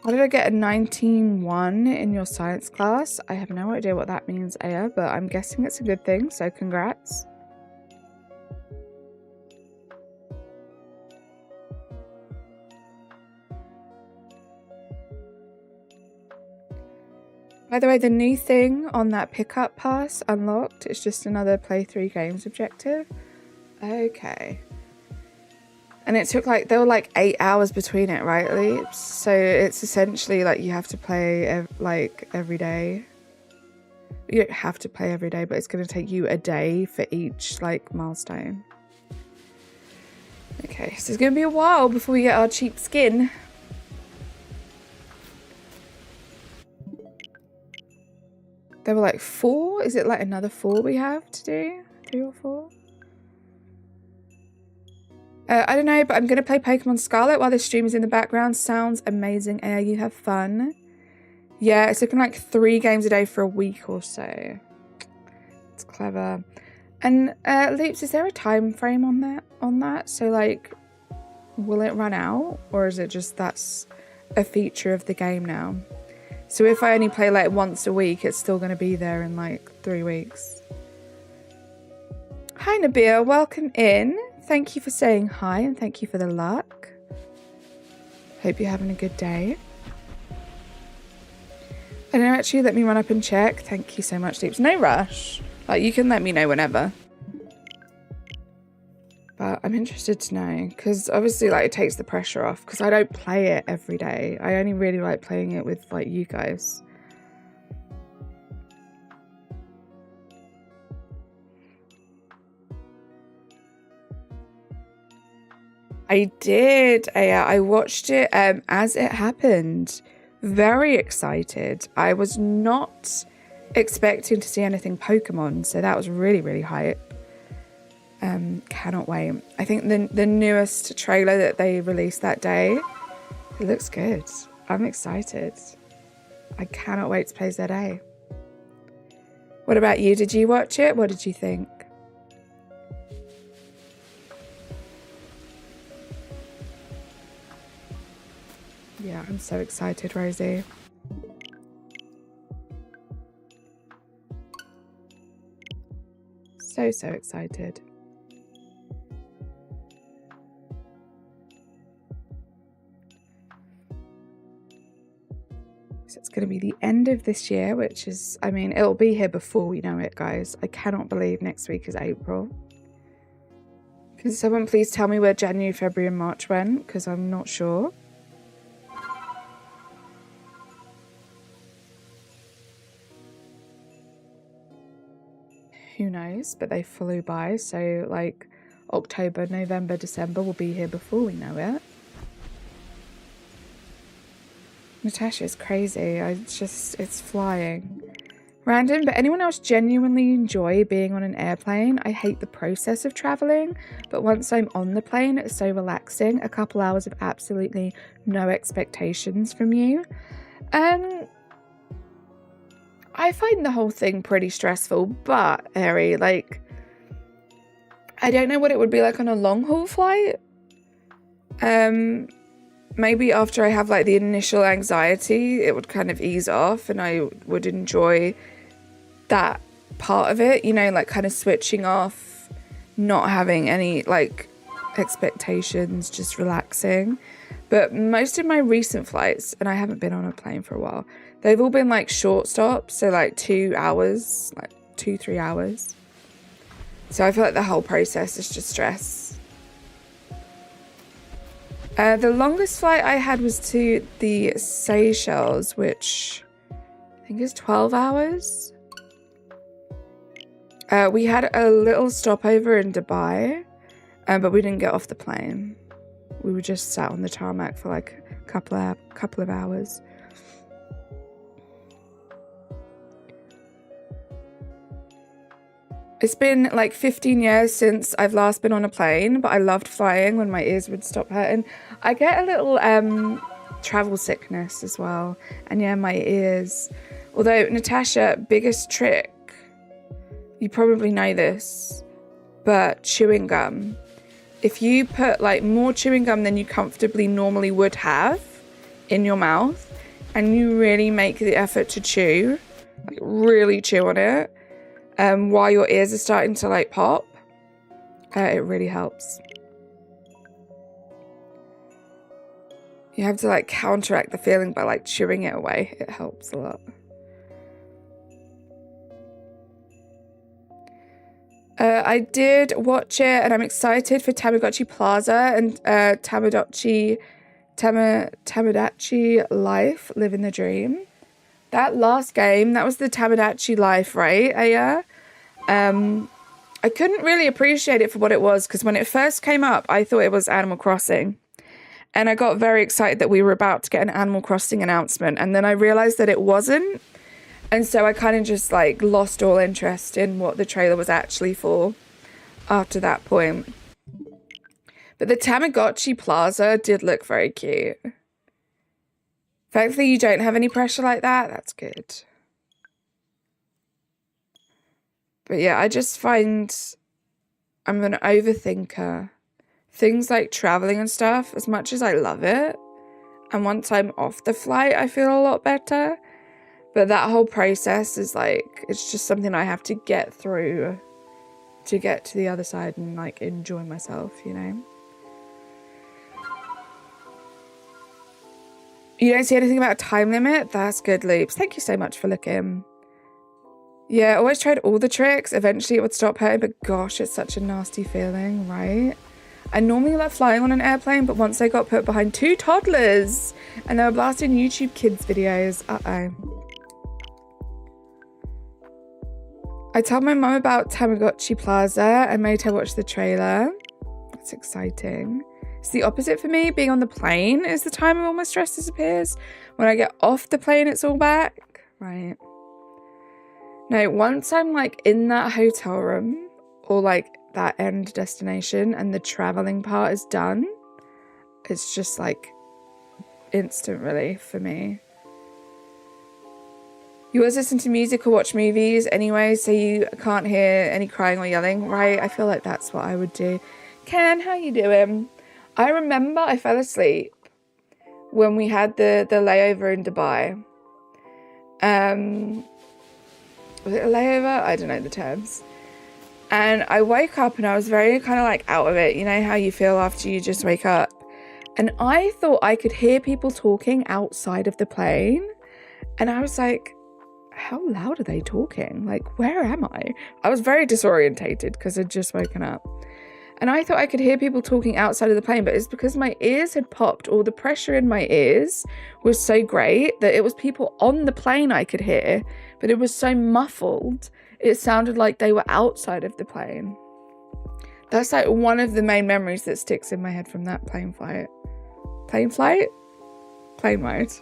Why did I get a 19-1 in your science class? I have no idea what that means, Aya, but I'm guessing it's a good thing, so congrats. By the way, the new thing on that pickup pass unlocked is just another play 3 games objective. Okay. And it took like, there were like 8 hours between it, right, Leaps? So it's essentially like you have to play like every day. You don't have to play every day, but it's going to take you a day for each like milestone. Okay, so it's going to be a while before we get our cheap skin. There were like 4. Is it like another 4 we have to do? 3 or 4? I don't know, but I'm going to play Pokemon Scarlet while this stream is in the background. Sounds amazing. You have fun. Yeah, it's looking like 3 games a day for a week or so. It's clever. And Leaps, is there a time frame on that? So like, will it run out? Or is it just that's a feature of the game now? So if I only play like once a week, it's still going to be there in like 3 weeks. Hi Nabir, welcome in. Thank you for saying hi and thank you for the luck. Hope you're having a good day. I don't know, actually, let me run up and check. Thank you so much, Leaps. No rush. Like, you can let me know whenever. But I'm interested to know, because obviously, like, it takes the pressure off, because I don't play it every day. I only really like playing it with, like, you guys. I did. I watched it as it happened. Very excited. I was not expecting to see anything Pokemon, so that was really, really hype. Cannot wait. I think the newest trailer that they released that day, it looks good. I'm excited. I cannot wait to play ZA. What about you? Did you watch it? What did you think? Yeah, I'm so excited, Rosie. So excited. So it's going to be the end of this year, which is, I mean, it'll be here before we know it, guys. I cannot believe next week is April. Can someone please tell me where January, February and March went? Because I'm not sure. who knows, but they flew by. So like October, November, December will be here before we know it. Natasha's crazy. It's flying. Random, but anyone else genuinely enjoy being on an airplane? I hate the process of traveling, but once I'm on the plane, it's so relaxing. A couple hours of absolutely no expectations from you. I find the whole thing pretty stressful, but Harry, like, I don't know what it would be like on a long haul flight. Maybe after I have like the initial anxiety, it would kind of ease off and I would enjoy that part of it, you know, like kind of switching off, not having any like expectations, just relaxing. But most of my recent flights, and I haven't been on a plane for a while, they've all been like short stops, so like 2 hours, like 2-3 hours. So I feel like the whole process is just stress. The longest flight I had was to the Seychelles, which I think is 12 hours. We had a little stopover in Dubai, but we didn't get off the plane. We were just sat on the tarmac for like a couple of hours. It's been like 15 years since I've last been on a plane, but I loved flying when my ears would stop hurting. I get a little travel sickness as well. And yeah, my ears. Although, Natasha, biggest trick, you probably know this, but chewing gum. If you put like more chewing gum than you comfortably normally would have in your mouth, and you really make the effort to chew, like really chew on it, while your ears are starting to like pop, it really helps. You have to like counteract the feeling by like chewing it away. It helps a lot. I did watch it and I'm excited for Tamagotchi Plaza and Tamagotchi Life, Living the Dream. That last game, that was the Tamagotchi Life, right, Aya? I couldn't really appreciate it for what it was because when it first came up, I thought it was Animal Crossing. And I got very excited that we were about to get an Animal Crossing announcement. And then I realized that it wasn't. And so I kind of just like lost all interest in what the trailer was actually for after that point. But the Tamagotchi Plaza did look very cute. Thankfully, you don't have any pressure like that. That's good. But yeah, I just find I'm an overthinker. Things like traveling and stuff, as much as I love it, and once I'm off the flight, I feel a lot better. But that whole process is like, it's just something I have to get through to get to the other side and like enjoy myself, you know? You don't see anything about a time limit? That's good, Loops. Thank you so much for looking. Yeah, I always tried all the tricks. Eventually it would stop hurting, but gosh, it's such a nasty feeling, right? I normally love flying on an airplane, but once I got put behind 2 toddlers and they were blasting YouTube Kids videos, I told my mum about Tamagotchi Plaza and made her watch the trailer. That's exciting. It's the opposite for me. Being on the plane is the time all my stress disappears. When I get off the plane, it's all back. Right. No, once I'm like in that hotel room or like that end destination and the traveling part is done, it's just like instant relief for me. You always listen to music or watch movies anyway, so you can't hear any crying or yelling, right? I feel like that's what I would do. Ken, how you doing? I remember I fell asleep when we had the layover in Dubai. Was it a layover? I don't know the terms. And I woke up and I was very kind of like out of it. You know how you feel after you just wake up? And I thought I could hear people talking outside of the plane. And I was like, how loud are they talking? Like, where am I? I was very disorientated because I'd just woken up. And I thought I could hear people talking outside of the plane, but it's because my ears had popped, or the pressure in my ears was so great that it was people on the plane I could hear, but it was so muffled, it sounded like they were outside of the plane. That's like one of the main memories that sticks in my head from that plane flight. Plane flight? Plane mode.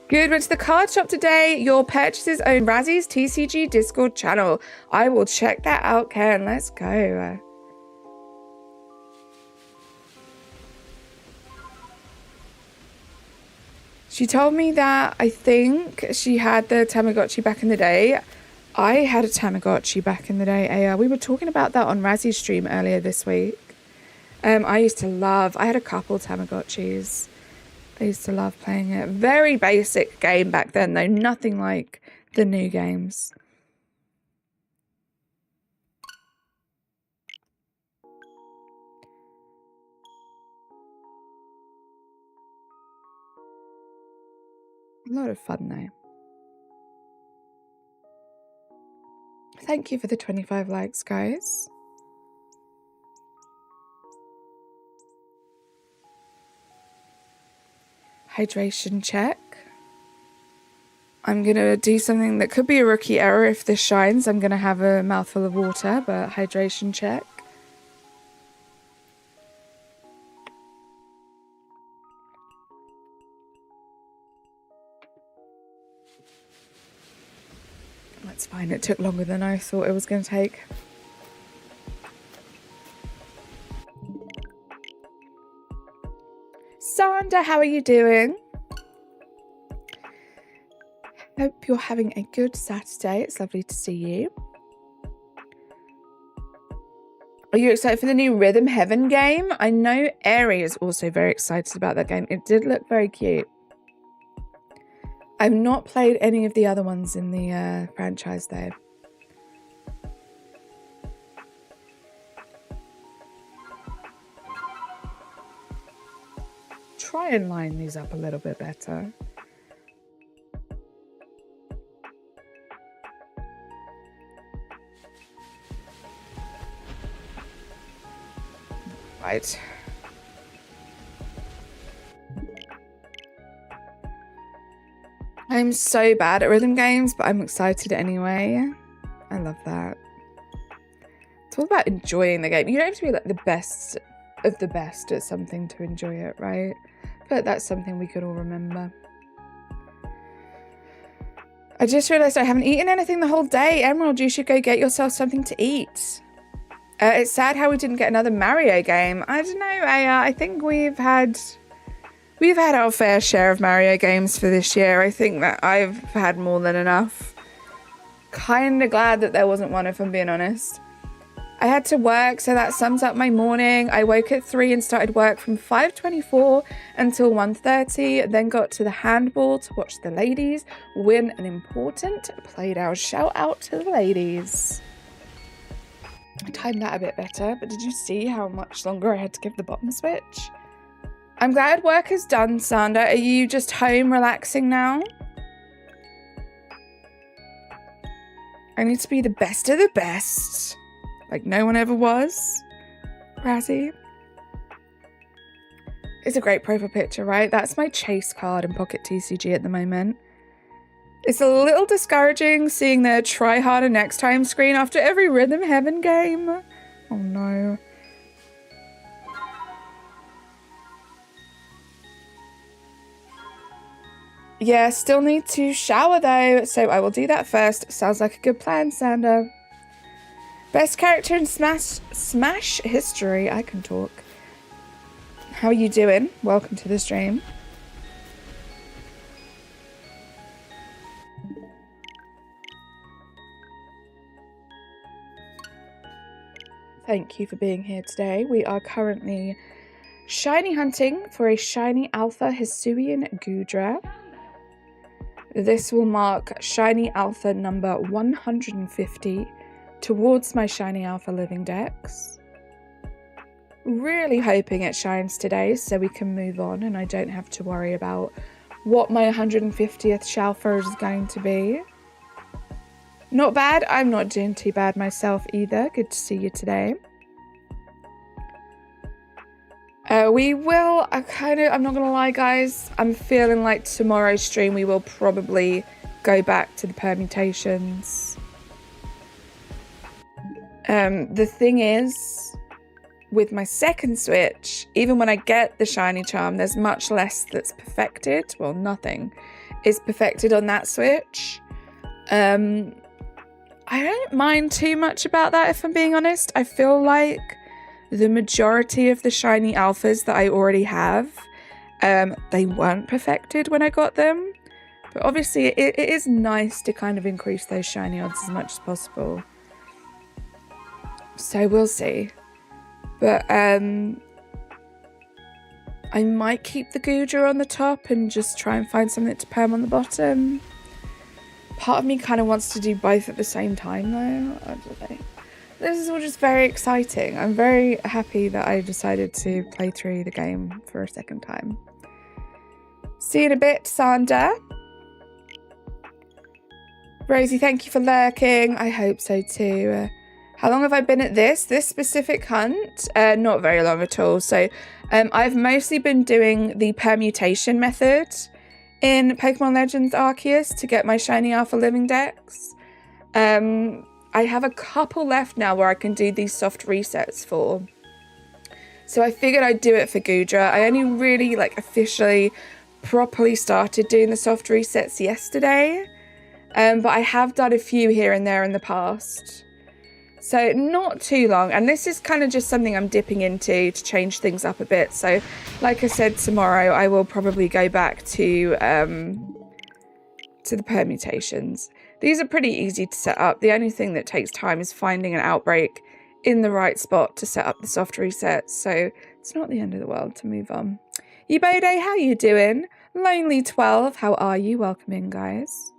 Good, went to the card shop today. Your purchases own Razzy's TCG Discord channel. I will check that out, Ken. Let's go. She told me that I think she had the Tamagotchi back in the day. I had a Tamagotchi back in the day. We were talking about that on Razzy's stream earlier this week. I used to love, I had a couple Tamagotchis. I used to love playing it. Very basic game back then, though. Nothing like the new games. A lot of fun, though. Thank you for the 25 likes, guys. Hydration check. I'm going to do something that could be a rookie error if this shines. I'm going to have a mouthful of water, but hydration check. That's fine. It took longer than I thought it was going to take. Sandra, how are you doing? Hope you're having a good Saturday. It's lovely to see you. Are you excited for the new Rhythm Heaven game? I know Airy is also very excited about that game. It did look very cute. I've not played any of the other ones in the franchise though. Try and line these up a little bit better. Right. I'm so bad at rhythm games, but I'm excited anyway. I love that. It's all about enjoying the game. You don't have to be like the best of the best at something to enjoy it, right? But that's something we could all remember. I just realised I haven't eaten anything the whole day. Emerald, you should go get yourself something to eat. It's sad how we didn't get another Mario game. I don't know, I think we've had our fair share of Mario games for this year. I think that I've had more than enough. Kinda glad that there wasn't one, if I'm being honest. I had to work, so that sums up my morning. I woke at 3 and started work from 5:24 until 1:30, then got to the handball to watch the ladies win an important play-down. Shout out to the ladies. I timed that a bit better, but did you see how much longer I had to give the bottom switch? I'm glad work is done, Sandra. Are you just home relaxing now? I need to be the best of the best. Like no one ever was. Razzie. It's a great profile picture, right? That's my chase card in Pocket TCG at the moment. It's a little discouraging seeing the try harder next time screen after every Rhythm Heaven game. Oh no. Yeah, still need to shower though, so I will do that first. Sounds like a good plan, Sandra. Best character in Smash history. I can talk. How are you doing? Welcome to the stream. Thank you for being here today. We are currently shiny hunting for a shiny alpha HISUIAN GOODRA. This will mark shiny alpha number 150 towards my shiny alpha living decks. Really hoping it shines today so we can move on and I don't have to worry about what my 150th Shalfer is going to be. Not bad. I'm not doing too bad myself either. Good to see you today. I'm not gonna lie guys, I'm feeling like tomorrow's stream we will probably go back to the permutations. The thing is, with my second Switch, even when I get the shiny charm, there's much less that's perfected. Well, nothing is perfected on that Switch. I don't mind too much about that, if I'm being honest. I feel like the majority of the shiny alphas that I already have, they weren't perfected when I got them. But obviously it is nice to kind of increase those shiny odds as much as possible. So we'll see. But I might keep the GOODRA on the top and just try and find something to perm on the bottom. Part of me kind of wants to do both at the same time though. I don't know. This is all just very exciting. I'm very happy that I decided to play through the game for a second time. See you in a bit, Sander. Rosie, thank you for lurking. I hope so too. How long have I been at this specific hunt? Not very long at all. So I've mostly been doing the permutation method in Pokemon Legends Arceus to get my shiny alpha living dex. I have a couple left now where I can do these soft resets for. So I figured I'd do it for GOODRA. I only really officially properly started doing the soft resets yesterday. But I have done a few here and there in the past. So not too long. And this is kind of just something I'm dipping into to change things up a bit. So like I said, tomorrow I will probably go back to the permutations. These are pretty easy to set up. The only thing that takes time is finding an outbreak in the right spot to set up the soft resets. So it's not the end of the world to move on. Yibode, how you doing? Lonely12, how are you? Welcome in, guys.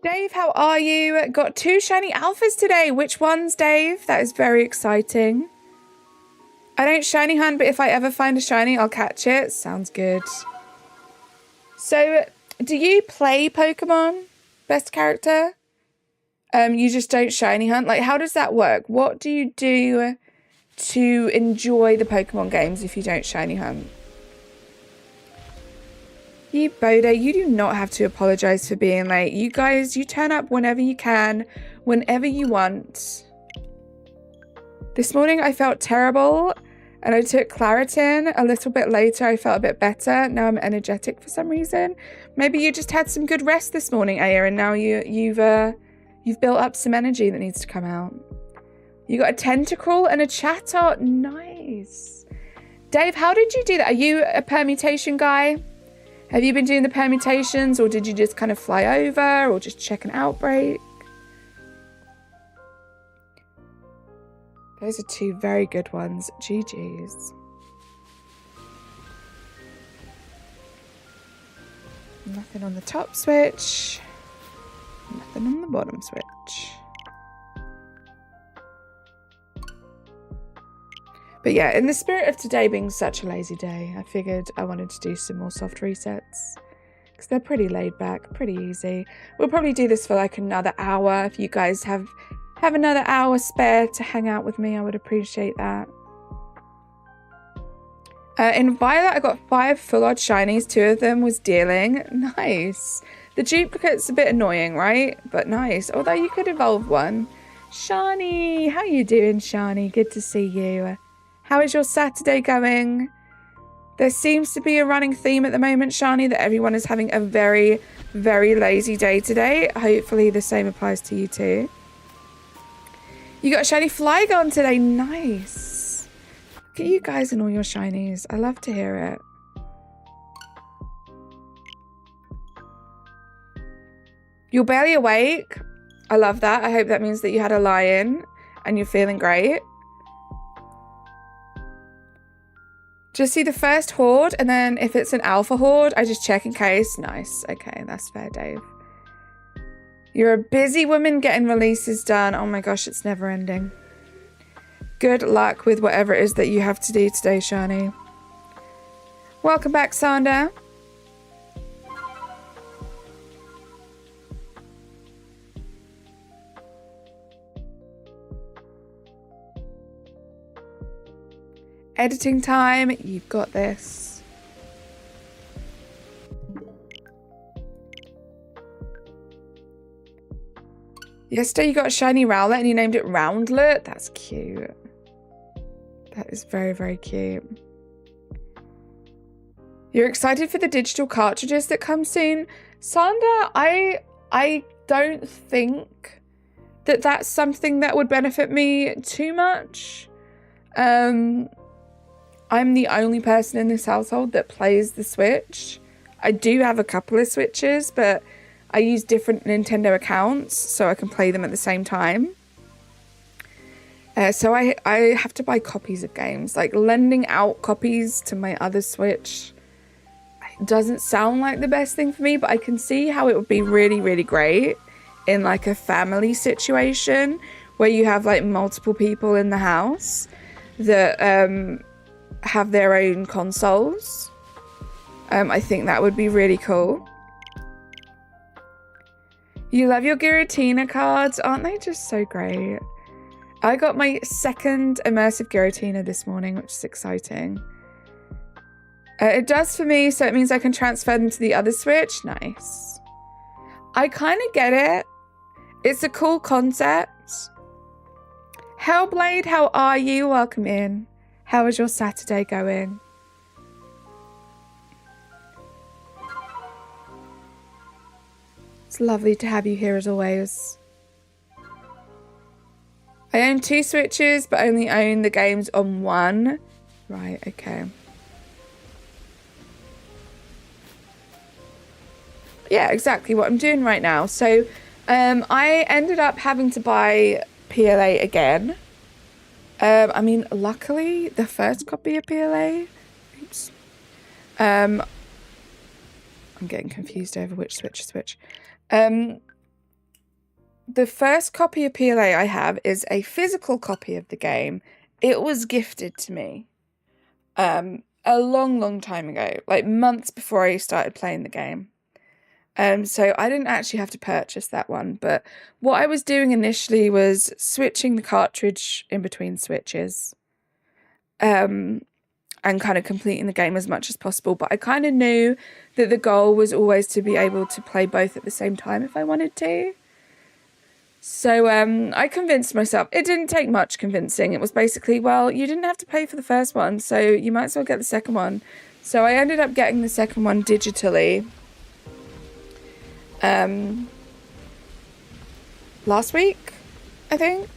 Dave, how are you? Got 2 shiny alphas today. Which ones, Dave? That is very exciting. I don't shiny hunt, but if I ever find a shiny, I'll catch it. Sounds good. So, do you play Pokemon? Best character? You just don't shiny hunt? How does that work? What do you do to enjoy the Pokemon games if you don't shiny hunt? You Boda, you do not have to apologize for being late. You guys, you turn up whenever you can, whenever you want. This morning I felt terrible and I took Claritin. A little bit later I felt a bit better. Now I'm energetic for some reason. Maybe you just had some good rest this morning, Aya, and now you've built up some energy that needs to come out. You got a Tentacruel and a Chatot. Nice. Dave, how did you do that? Are you a permutation guy? Have you been doing the permutations, or did you just kind of fly over, or just check an outbreak? Those are 2 very good ones. GG's. Nothing on the top switch. Nothing on the bottom switch. But yeah, in the spirit of today being such a lazy day, I figured I wanted to do some more soft resets. Because they're pretty laid back, pretty easy. We'll probably do this for another hour. If you guys have another hour spare to hang out with me, I would appreciate that. In Violet, I got 5 full odd shinies. 2 of them was dealing. Nice. The duplicate's a bit annoying, right? But nice. Although you could evolve one. Shani, how you doing, Shani? Good to see you. How is your Saturday going? There seems to be a running theme at the moment, Shani, that everyone is having a very, very lazy day today. Hopefully the same applies to you too. You got a shiny Flygon today. Nice. Look at you guys and all your shinies. I love to hear it. You're barely awake. I love that. I hope that means that you had a lie-in and you're feeling great. Just see the first horde, and then if it's an alpha horde, I just check in case. Nice. Okay, that's fair, Dave. You're a busy woman getting releases done. Oh my gosh, it's never ending. Good luck with whatever it is that you have to do today, Shani. Welcome back, Sander. Editing time, you've got this. Yesterday you got a shiny Rowlet and you named it Roundlet. That's cute. That is very, very cute. You're excited for the digital cartridges that come soon? Sandra, I don't think that that's something that would benefit me too much. I'm the only person in this household that plays the Switch. I do have a couple of Switches, but I use different Nintendo accounts so I can play them at the same time. So I have to buy copies of games. Like, lending out copies to my other Switch doesn't sound like the best thing for me, but I can see how it would be really, really great in like a family situation where you have like multiple people in the house that have their own consoles. I think that would be really cool. You love your Giratina cards. Aren't they just so great? I got my second immersive Giratina this morning, which is exciting. It does for me, so it means I can transfer them to the other Switch. Nice. I kind of get it. It's a cool concept. Hellblade, how are you? Welcome in. How is your Saturday going? It's lovely to have you here as always. I own 2 Switches, but only own the games on one. Right, okay. Yeah, exactly what I'm doing right now. So I ended up having to buy PLA again. I mean, luckily, the first copy of PLA... Oops. I'm getting confused over which Switch is which. The first copy of PLA I have is a physical copy of the game. It was gifted to me a long, long time ago, like months before I started playing the game. So I didn't actually have to purchase that one, but what I was doing initially was switching the cartridge in between switches, and kind of completing the game as much as possible. But I kind of knew that the goal was always to be able to play both at the same time if I wanted to. So I convinced myself. It didn't take much convincing. It was basically, well, you didn't have to pay for the first one, so you might as well get the second one. So I ended up getting the second one digitally. Last week, I think.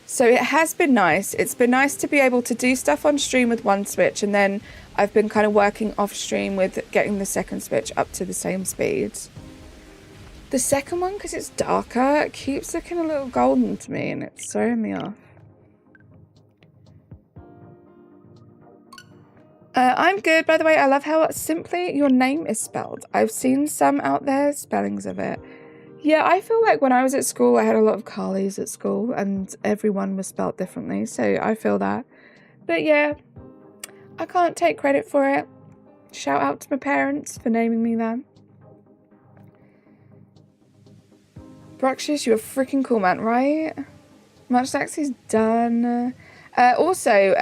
So it has been nice. It's been nice to be able to do stuff on stream with one Switch, and then I've been kind of working off stream with getting the second Switch up to the same speed. The second one, because it's darker, it keeps looking a little golden to me, and it's throwing me off. I'm good, by the way. I love how simply your name is spelled. I've seen some out there, spellings of it. Yeah, I feel like when I was at school, I had a lot of Carlys at school, and everyone was spelled differently, so I feel that. But yeah, I can't take credit for it. Shout out to my parents for naming me that. Bruxious, you're a freaking cool man, right? Match Taxi's done. Also,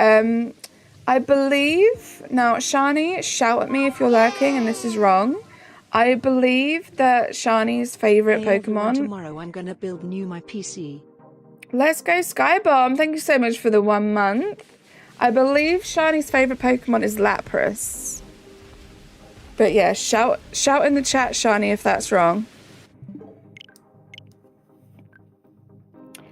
I believe, now Shani, shout at me if you're lurking and this is wrong. I believe that Shani's favourite Pokemon... Tomorrow I'm gonna build new my PC. Let's go Skybomb. Thank you so much for the 1 month. I believe Shani's favourite Pokemon is Lapras. But yeah, shout in the chat, Shani, if that's wrong.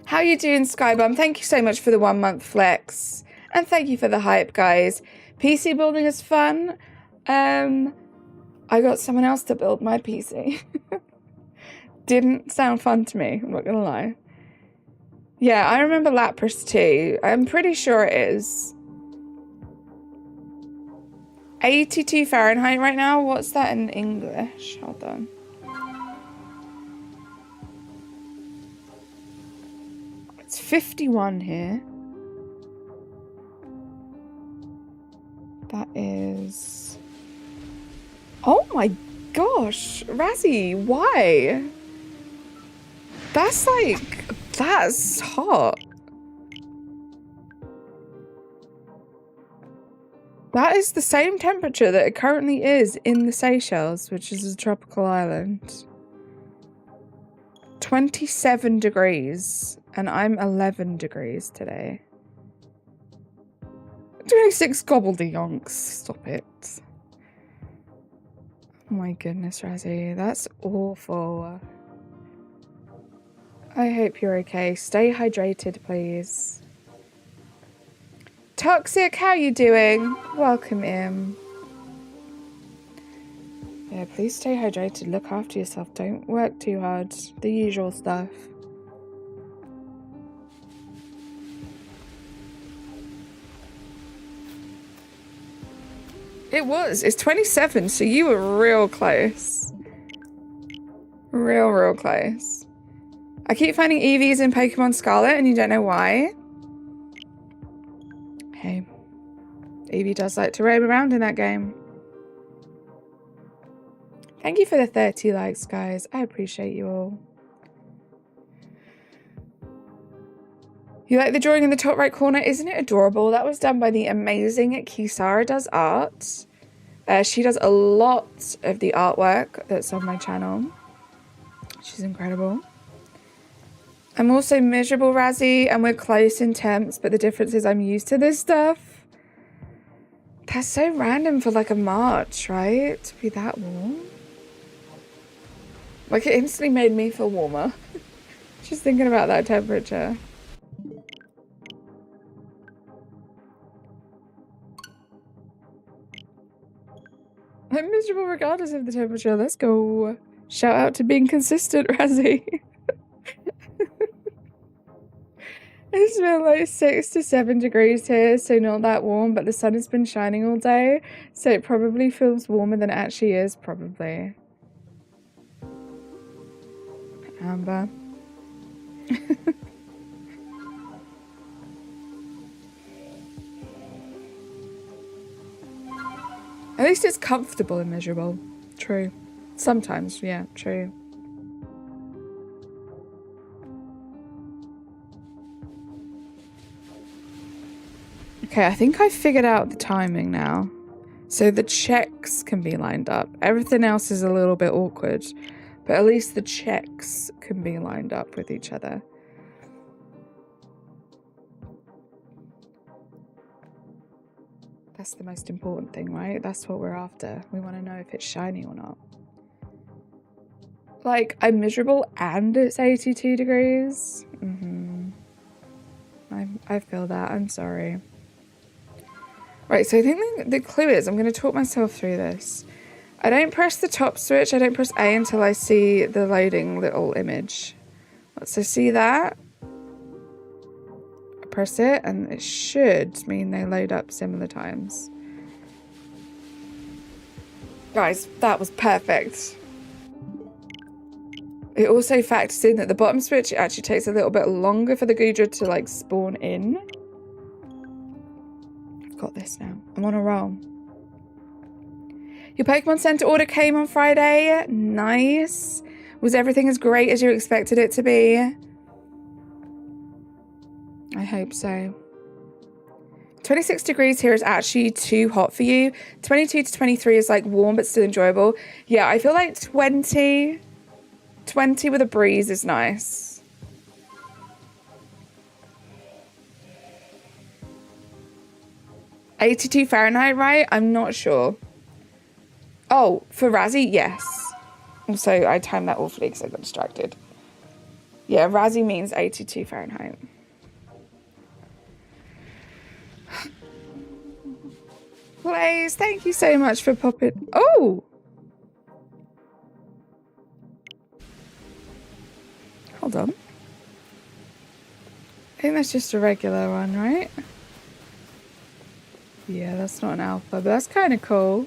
How you doing, Skybomb? Thank you so much for the 1 month flex. And thank you for the hype, guys. PC building is fun. I got someone else to build my PC. Didn't sound fun to me, I'm not gonna lie. Yeah, I remember Lapras too. I'm pretty sure it is. 82 Fahrenheit right now? What's that in English? Hold on. It's 51 here. That is... Oh my gosh, Razzie, why? That's like, that's hot. That is the same temperature that it currently is in the Seychelles, which is a tropical island. 27 degrees, and I'm 11 degrees today. 26 gobbledygons. Stop it. Oh my goodness, Razzie. That's awful. I hope you're okay. Stay hydrated, please. Toxic, how you doing? Welcome in. Yeah, please stay hydrated. Look after yourself. Don't work too hard. The usual stuff. It was. It's 27, so you were real close. Real close. I keep finding EVs in Pokemon Scarlet and you don't know why. Hey. Eevee does like to roam around in that game. Thank you for the 30 likes, guys. I appreciate you all. You like the drawing in the top right corner? Isn't it adorable? That was done by the amazing Kisara Does Art. She does a lot of the artwork that's on my channel. She's incredible. I'm also miserable, Razzie, and we're close in temps, but the difference is I'm used to this stuff. That's so random for like a March, right? To be that warm. Like it instantly made me feel warmer. Just thinking about that temperature. I'm miserable regardless of the temperature. Let's go. Shout out to being consistent, Razzie. It's been like 6 to 7 degrees here, so not that warm, but the sun has been shining all day, so it probably feels warmer than it actually is, probably. Amber. At least it's comfortable and miserable. True. Sometimes, yeah, true. Okay, I think I figured out the timing now. So the checks can be lined up. Everything else is a little bit awkward, but at least the checks can be lined up with each other. That's the most important thing, right? That's what we're after. We want to know if it's shiny or not. Like, I'm miserable and it's 82 degrees. I feel that. I'm sorry. Right, so I think the clue is I'm going to talk myself through this. I don't press the top switch. I don't press A until I see the loading little image. So see that? I press it and it should mean they load up similar times. Guys, that was perfect. It also factors in that the bottom switch, it actually takes a little bit longer for the GOODRA to like spawn in. I've got this now. I'm on a roll. Your Pokemon Center order came on Friday. Nice. Was everything as great as you expected it to be? I hope so. 26 degrees here is actually too hot for you. 22 to 23 is like warm but still enjoyable. Yeah, I feel like 20 with a breeze is nice. '82 Fahrenheit, right? I'm not sure. Oh, for Razzie, yes. Also, I timed that awfully because I got distracted. Yeah, Razzie means 82 Fahrenheit. Blaze, thank you so much for popping. Oh! Hold on. I think that's just a regular one, right? Yeah, that's not an alpha, but that's kind of cool.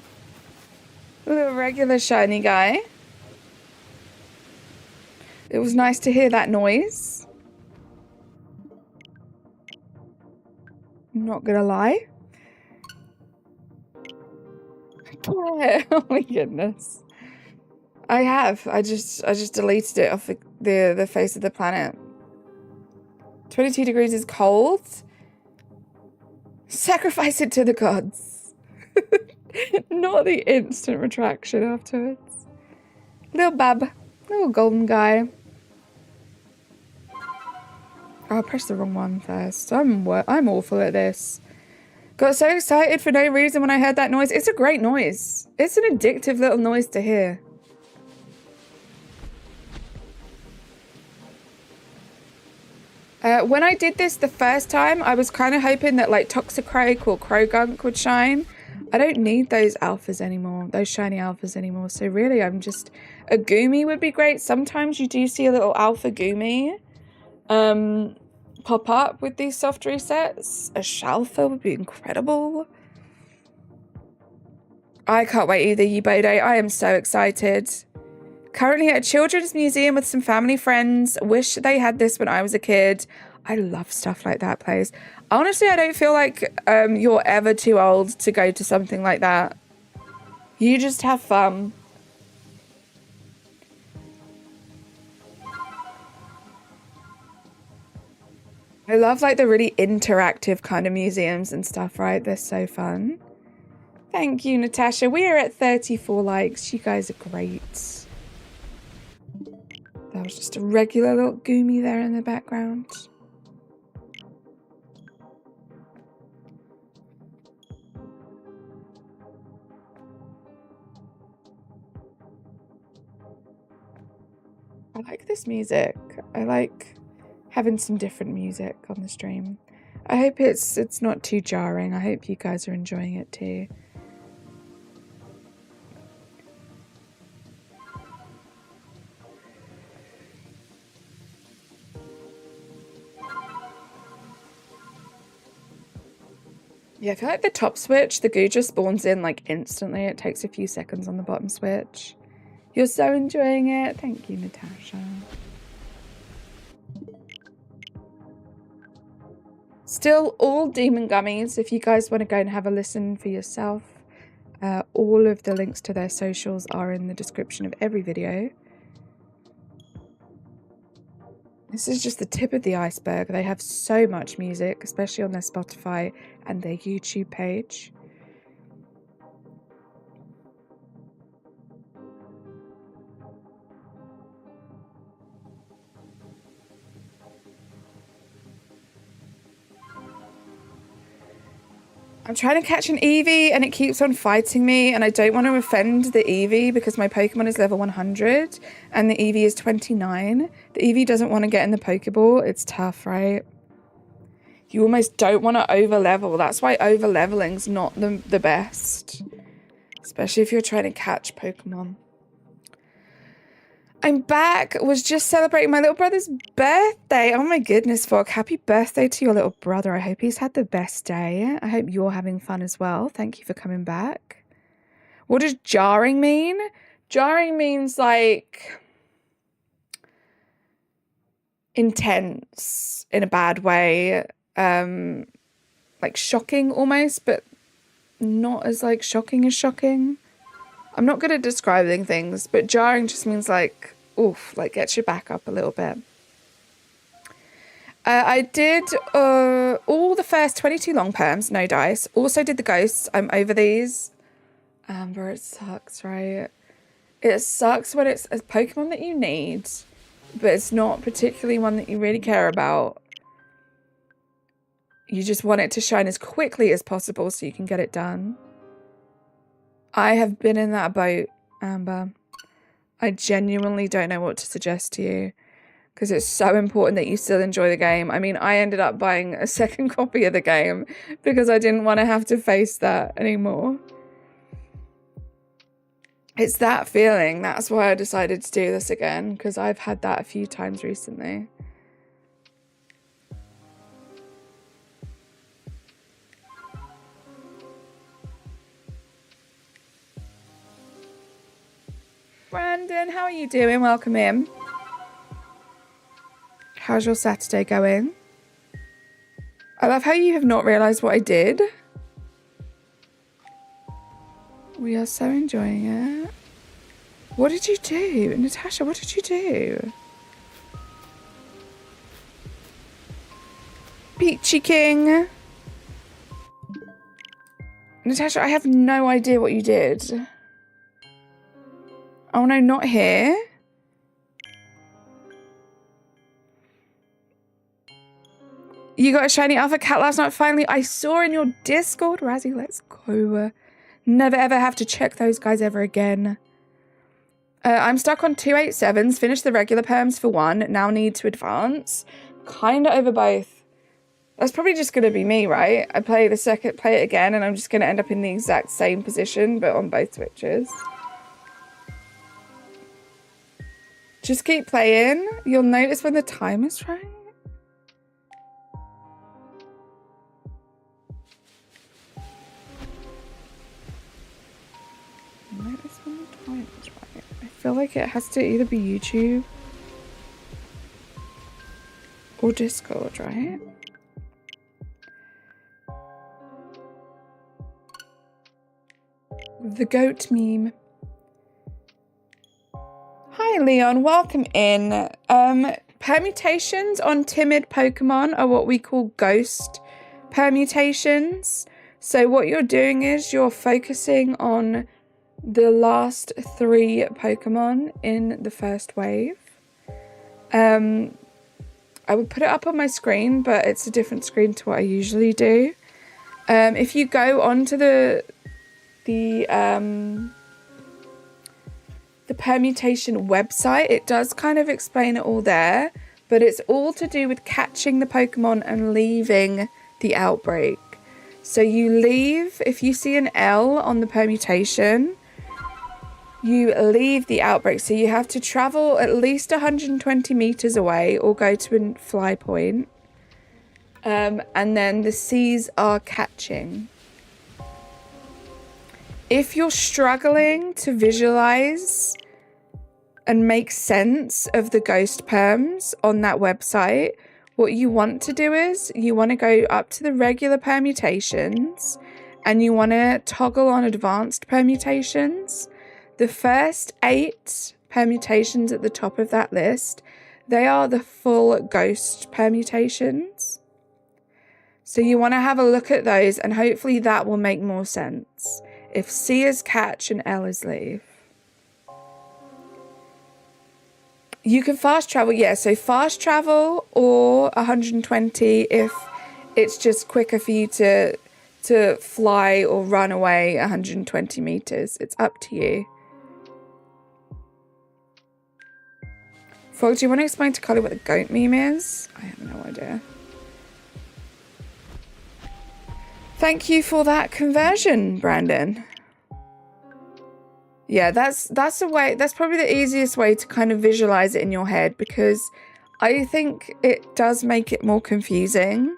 A little regular shiny guy. It was nice to hear that noise. I'm not gonna lie. Yeah. Oh my goodness. I have. I just deleted it off the face of the planet. 22 degrees is cold. Sacrifice it to the gods. Not the instant retraction afterwards. Little bub. Little golden guy. Oh, I pressed the wrong one first. I'm awful at this. Got so excited for no reason when I heard that noise. It's a great noise. It's an addictive little noise to hear. When I did this the first time, I was kind of hoping that like Toxicroak or Krogunk would shine. I don't need those alphas anymore, those shiny alphas anymore. So really, I'm just... A Goomy would be great. Sometimes you do see a little alpha Goomy pop up with these soft resets. A Shalfa would be incredible. I can't wait either, Yibode. I am so excited. Currently at a children's museum with some family friends. Wish they had this when I was a kid. I love stuff like that, please. Honestly, I don't feel like you're ever too old to go to something like that. You just have fun. I love like the really interactive kind of museums and stuff, right? They're so fun. Thank you, Natasha. We are at 34 likes. You guys are great. That was just a regular little Goomy there in the background. I like this music. I like having some different music on the stream. I hope it's not too jarring. I hope you guys are enjoying it too. Yeah, I feel like the top switch, the GOODRA spawns in like instantly. It takes a few seconds on the bottom switch. You're so enjoying it. Thank you, Natasha. Still all demon gummies. If you guys want to go and have a listen for yourself, all of the links to their socials are in the description of every video. This is just the tip of the iceberg. They have so much music, especially on their Spotify and their YouTube page. I'm trying to catch an Eevee and it keeps on fighting me, and I don't want to offend the Eevee because my Pokemon is level 100 and the Eevee is 29. The Eevee doesn't want to get in the Pokeball. It's tough, right? You almost don't want to over level. That's why over leveling's not the best, especially if you're trying to catch Pokemon. I'm back. Was just celebrating my little brother's birthday. Oh my goodness, Fog. Happy birthday to your little brother. I hope he's had the best day. I hope you're having fun as well. Thank you for coming back. What does jarring mean? Jarring means like intense in a bad way. Like shocking almost, but not as like shocking as shocking. I'm not good at describing things, but jarring just means like, oof, like gets your back up a little bit. I did all the first 22 long perms, no dice. Also did the ghosts. I'm over these. Amber, it sucks, right? It sucks when it's a Pokemon that you need, but it's not particularly one that you really care about. You just want it to shine as quickly as possible so you can get it done. I have been in that boat, Amber. I genuinely don't know what to suggest to you because it's so important that you still enjoy the game. I mean, I ended up buying a second copy of the game because I didn't want to have to face that anymore. It's that feeling. That's why I decided to do this again, because I've had that a few times recently. Brandon, how are you doing? Welcome in. How's your Saturday going? I love how you have not realised what I did. We are so enjoying it. What did you do? Natasha, what did you do? Peachy King. Natasha, I have no idea what you did. Oh no, not here. You got a shiny alpha cat last night, finally. I saw in your Discord. Razzie, let's go. Never ever have to check those guys ever again. I'm stuck on 287s. Finished the regular perms for 1. Now need to advance. Kinda over both. That's probably just gonna be me, right? I play it again, and I'm just gonna end up in the exact same position, but on both switches. Just keep playing. You'll notice when the time is right. Notice when the time is right. I feel like it has to either be YouTube or Discord, right? The goat meme. Hi Leon, welcome in. Permutations on timid Pokemon are what we call ghost permutations. So what you're doing is you're focusing on the last 3 Pokemon in the first wave. I would put it up on my screen, but it's a different screen to what I usually do. If you go onto the permutation website, it does kind of explain it all there, but it's all to do with catching the Pokemon and leaving the outbreak. So you leave, if you see an L on the permutation, you leave the outbreak. So you have to travel at least 120 meters away or go to a fly point. And then the C's are catching. If you're struggling to visualize and make sense of the ghost perms on that website, what you want to do is you want to go up to the regular permutations and you want to toggle on advanced permutations. The first 8 permutations at the top of that list, they are the full ghost permutations. So you want to have a look at those and hopefully that will make more sense. If C is catch and L is leave. You can fast travel, yeah, so fast travel or 120 if it's just quicker for you to fly or run away 120 meters. It's up to you. Frog, do you want to explain to Carly what the goat meme is? I have no idea. Thank you for that conversion, Brandon. Yeah, that's a way. That's probably the easiest way to kind of visualize it in your head, because I think it does make it more confusing.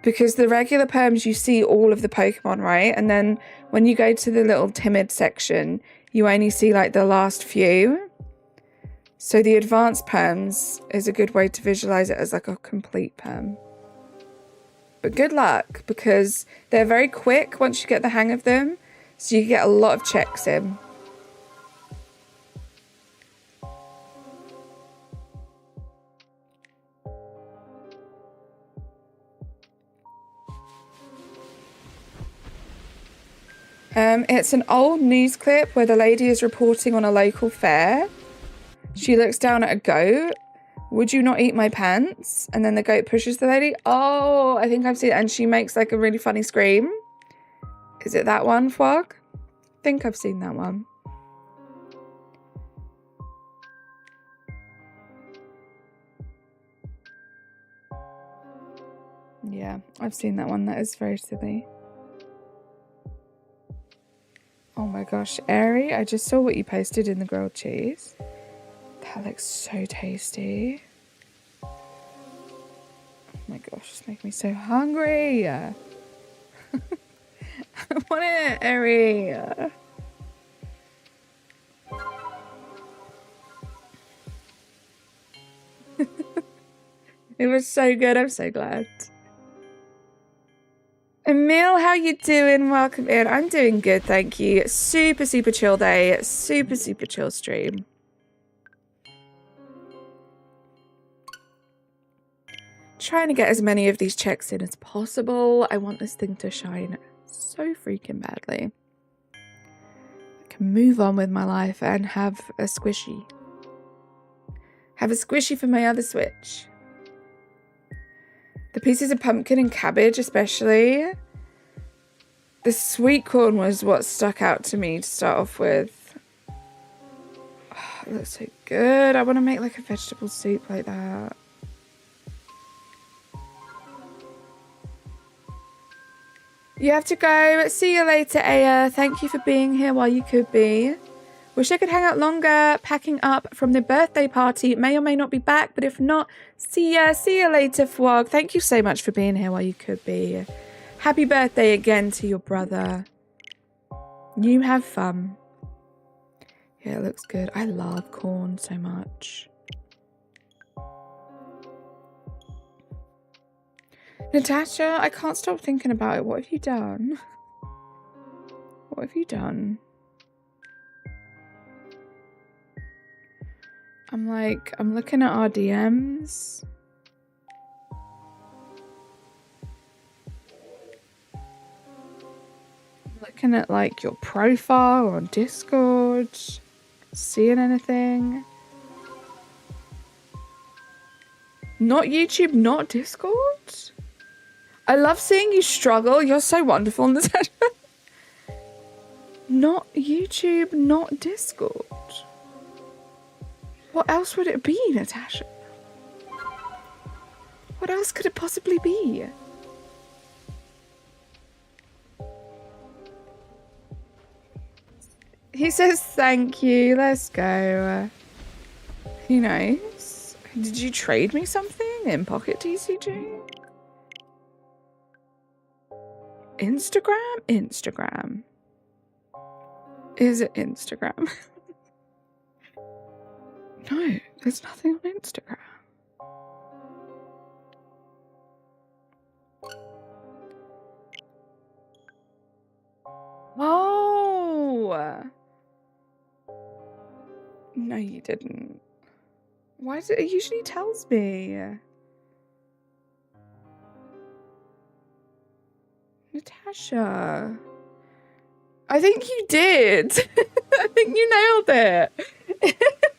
Because the regular perms, you see all of the Pokemon, right? And then when you go to the little timid section, you only see like the last few. So the advanced perms is a good way to visualize it as like a complete perm. But good luck, because they're very quick once you get the hang of them. So you get a lot of checks in. It's an old news clip where the lady is reporting on a local fair. She looks down at a goat. Would you not eat my pants? And then the goat pushes the lady. Oh, I think I've seen it. And she makes like a really funny scream. Is it that one, Fog? I think I've seen that one. Yeah, I've seen that one. That is very silly. Oh my gosh, Airy, I just saw what you posted in the grilled cheese. That looks so tasty. Oh my gosh, it's making me so hungry. I want it, Airy. It was so good, I'm so glad. Emil, how you doing? Welcome in. I'm doing good, thank you. Super, super chill day. Super, super chill stream. Trying to get as many of these checks in as possible. I want this thing to shine So freaking badly. I can move on with my life and have a squishy. Have a squishy for my other Switch. The pieces of pumpkin and cabbage especially. The sweet corn was what stuck out to me to start off with. Oh, it looks so good. I want to make like a vegetable soup like that. You have to go. See you later, Aya. Thank you for being here while you could be. Wish I could hang out longer, packing up from the birthday party. May or may not be back, but if not, see ya. See you later, Fwog. Thank you so much for being here while you could be. Happy birthday again to your brother. You have fun. Yeah, it looks good. I love corn so much. Natasha, I can't stop thinking about it. What have you done? What have you done? I'm looking at our DMs. I'm looking at like your profile on Discord. Seeing anything? Not YouTube, not Discord? I love seeing you struggle. You're so wonderful, Natasha. Not YouTube, not Discord. What else would it be, Natasha? What else could it possibly be? He says thank you. Let's go. Who knows? Did you trade me something in Pocket TCG? Instagram? Instagram. Is it Instagram? No, there's nothing on Instagram. Oh! No, you didn't. Why does it usually tells me? Natasha. I think you did. I think you nailed it.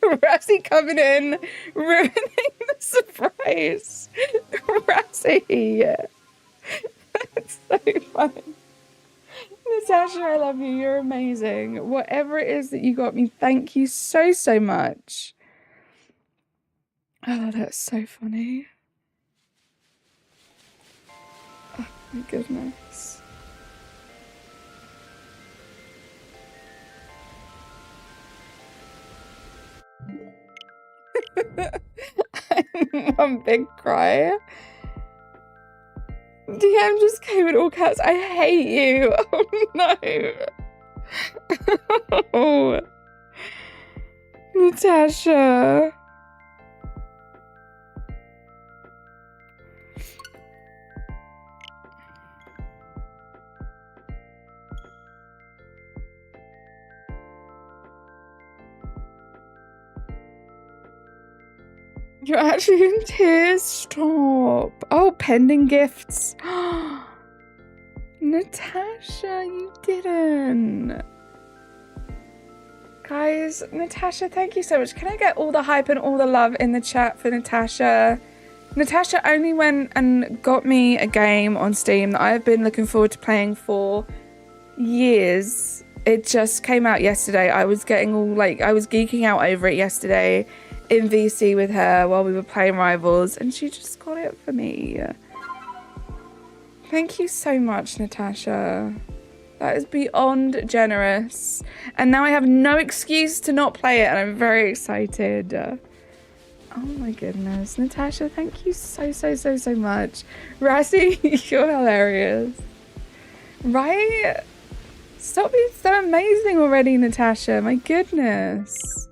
Razzie coming in, ruining the surprise. Razzie. That's so funny. Natasha, I love you. You're amazing. Whatever it is that you got me, thank you so, so much. Oh, that's so funny. Oh, my goodness. I'm one big cry. DM just came in all caps. I hate you. Oh no. Oh. Natasha. You're actually in tears. Stop. Oh, pending gifts. Natasha, you didn't. Guys, Natasha, thank you so much. Can I get all the hype and all the love in the chat for Natasha? Natasha only went and got me a game on Steam that I've been looking forward to playing for years. It just came out yesterday. I was getting all like, I was geeking out over it yesterday in VC with her while we were playing Rivals, and she just got it for me. Thank you so much, Natasha. That is beyond generous. And now I have no excuse to not play it, and I'm very excited. Oh my goodness. Natasha, thank you so, so, so, so much. Razzie, you're hilarious. Right? Stop being so amazing already, Natasha. My goodness.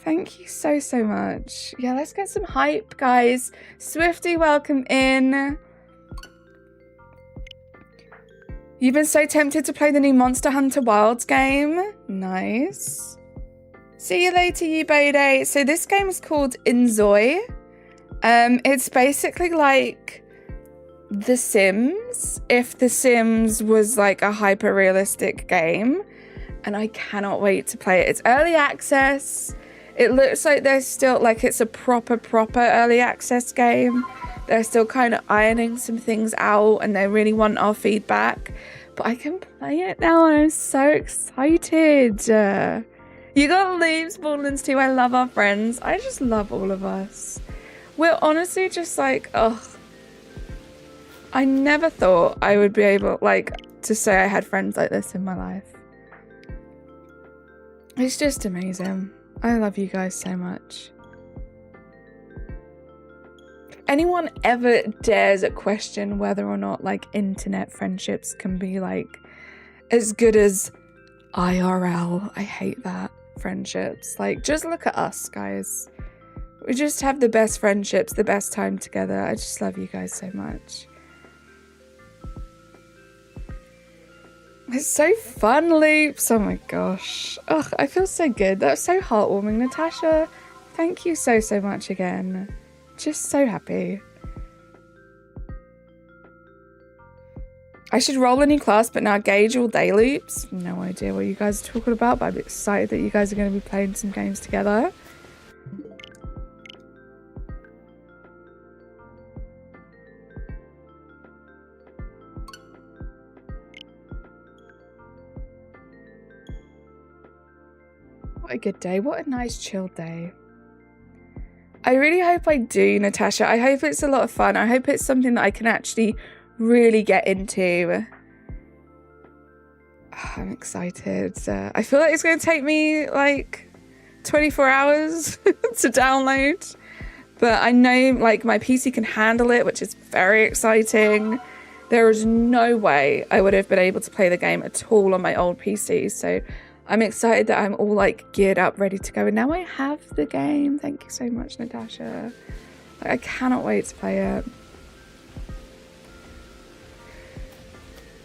Thank you so, so much. Yeah, let's get some hype, guys. Swifty, welcome in. You've been so tempted to play the new Monster Hunter Wilds game. Nice. See you later, you Bode. So this game is called Inzoi. It's basically like The Sims, if The Sims was like a hyper realistic game, and I cannot wait to play it. It's early access. It looks like there's still like it's a proper early access game. They're still kind of ironing some things out and they really want our feedback. But I can play it now and I'm so excited. You got Leaves, Borderlands 2. I love our friends. I just love all of us. We're honestly just like, ugh. I never thought I would be able like to say I had friends like this in my life. It's just amazing. I love you guys so much. Anyone ever dares question whether or not like internet friendships can be like as good as IRL? I hate that. Friendships. Like, just look at us, guys. We just have the best friendships, the best time together. I just love you guys so much. It's so fun, Loops. Oh my gosh. Ugh, I feel so good. That was so heartwarming, Natasha. Thank you so much again. Just so happy. I should roll a new class, but now Gage all day, Loops. No idea what you guys are talking about, but I'm excited that you guys are going to be playing some games together. What a good day. What a nice chilled day. I really hope I do, Natasha. I hope it's a lot of fun. I hope it's something that I can actually really get into. Oh, I'm excited. I feel like it's going to take me like 24 hours to download. But I know like my PC can handle it, which is very exciting. There is no way I would have been able to play the game at all on my old PC. So I'm excited that I'm all like geared up, ready to go. And now I have the game. Thank you so much, Natasha. Like, I cannot wait to play it.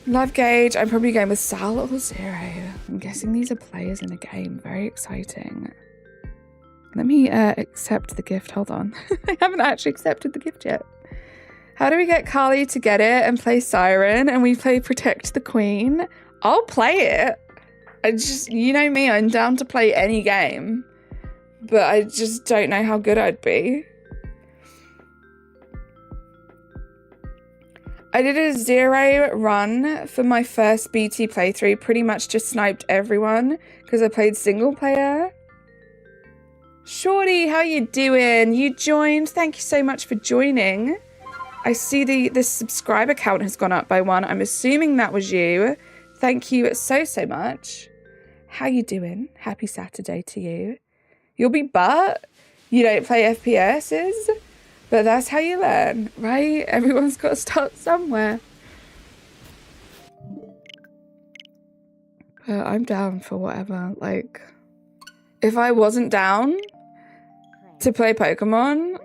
Love Gage. I'm probably going with Sal or Zero. I'm guessing these are players in a game. Very exciting. Let me accept the gift. Hold on. I haven't actually accepted the gift yet. How do we get Carly to get it and play Siren and we play Protect the Queen? I'll play it. I just, you know me, I'm down to play any game. But I just don't know how good I'd be. I did a 0 run for my first BT playthrough. Pretty much just sniped everyone because I played single player. Shorty, how you doing? You joined. Thank you so much for joining. I see the subscriber count has gone up by 1. I'm assuming that was you. Thank you so much. How you doing? Happy Saturday to you. You'll be butt. You don't play FPSs. But that's how you learn, right? Everyone's got to start somewhere. But I'm down for whatever. Like, if I wasn't down to play Pokemon,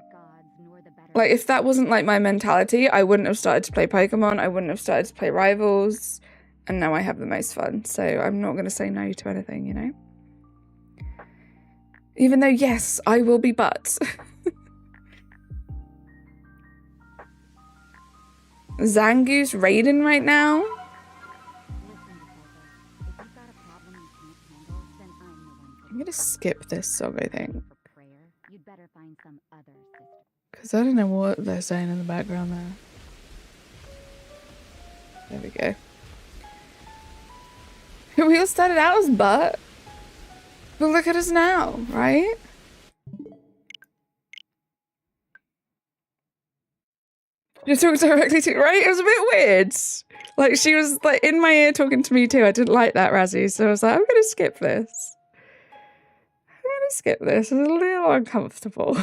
like, if that wasn't, like, my mentality, I wouldn't have started to play Pokemon. I wouldn't have started to play Rivals. And now I have the most fun. So I'm not going to say no to anything, you know? Even though, yes, I will be butt. Zangoose raiding right now. I'm gonna skip this song, I think. Because I don't know what they're saying in the background there. There we go. We all started out as butt. But look at us now, right? You talked directly to, right? It was a bit weird. Like, she was like in my ear talking to me too. I didn't like that, Razzie. So I was like, I'm going to skip this. I'm going to skip this. It's a little uncomfortable.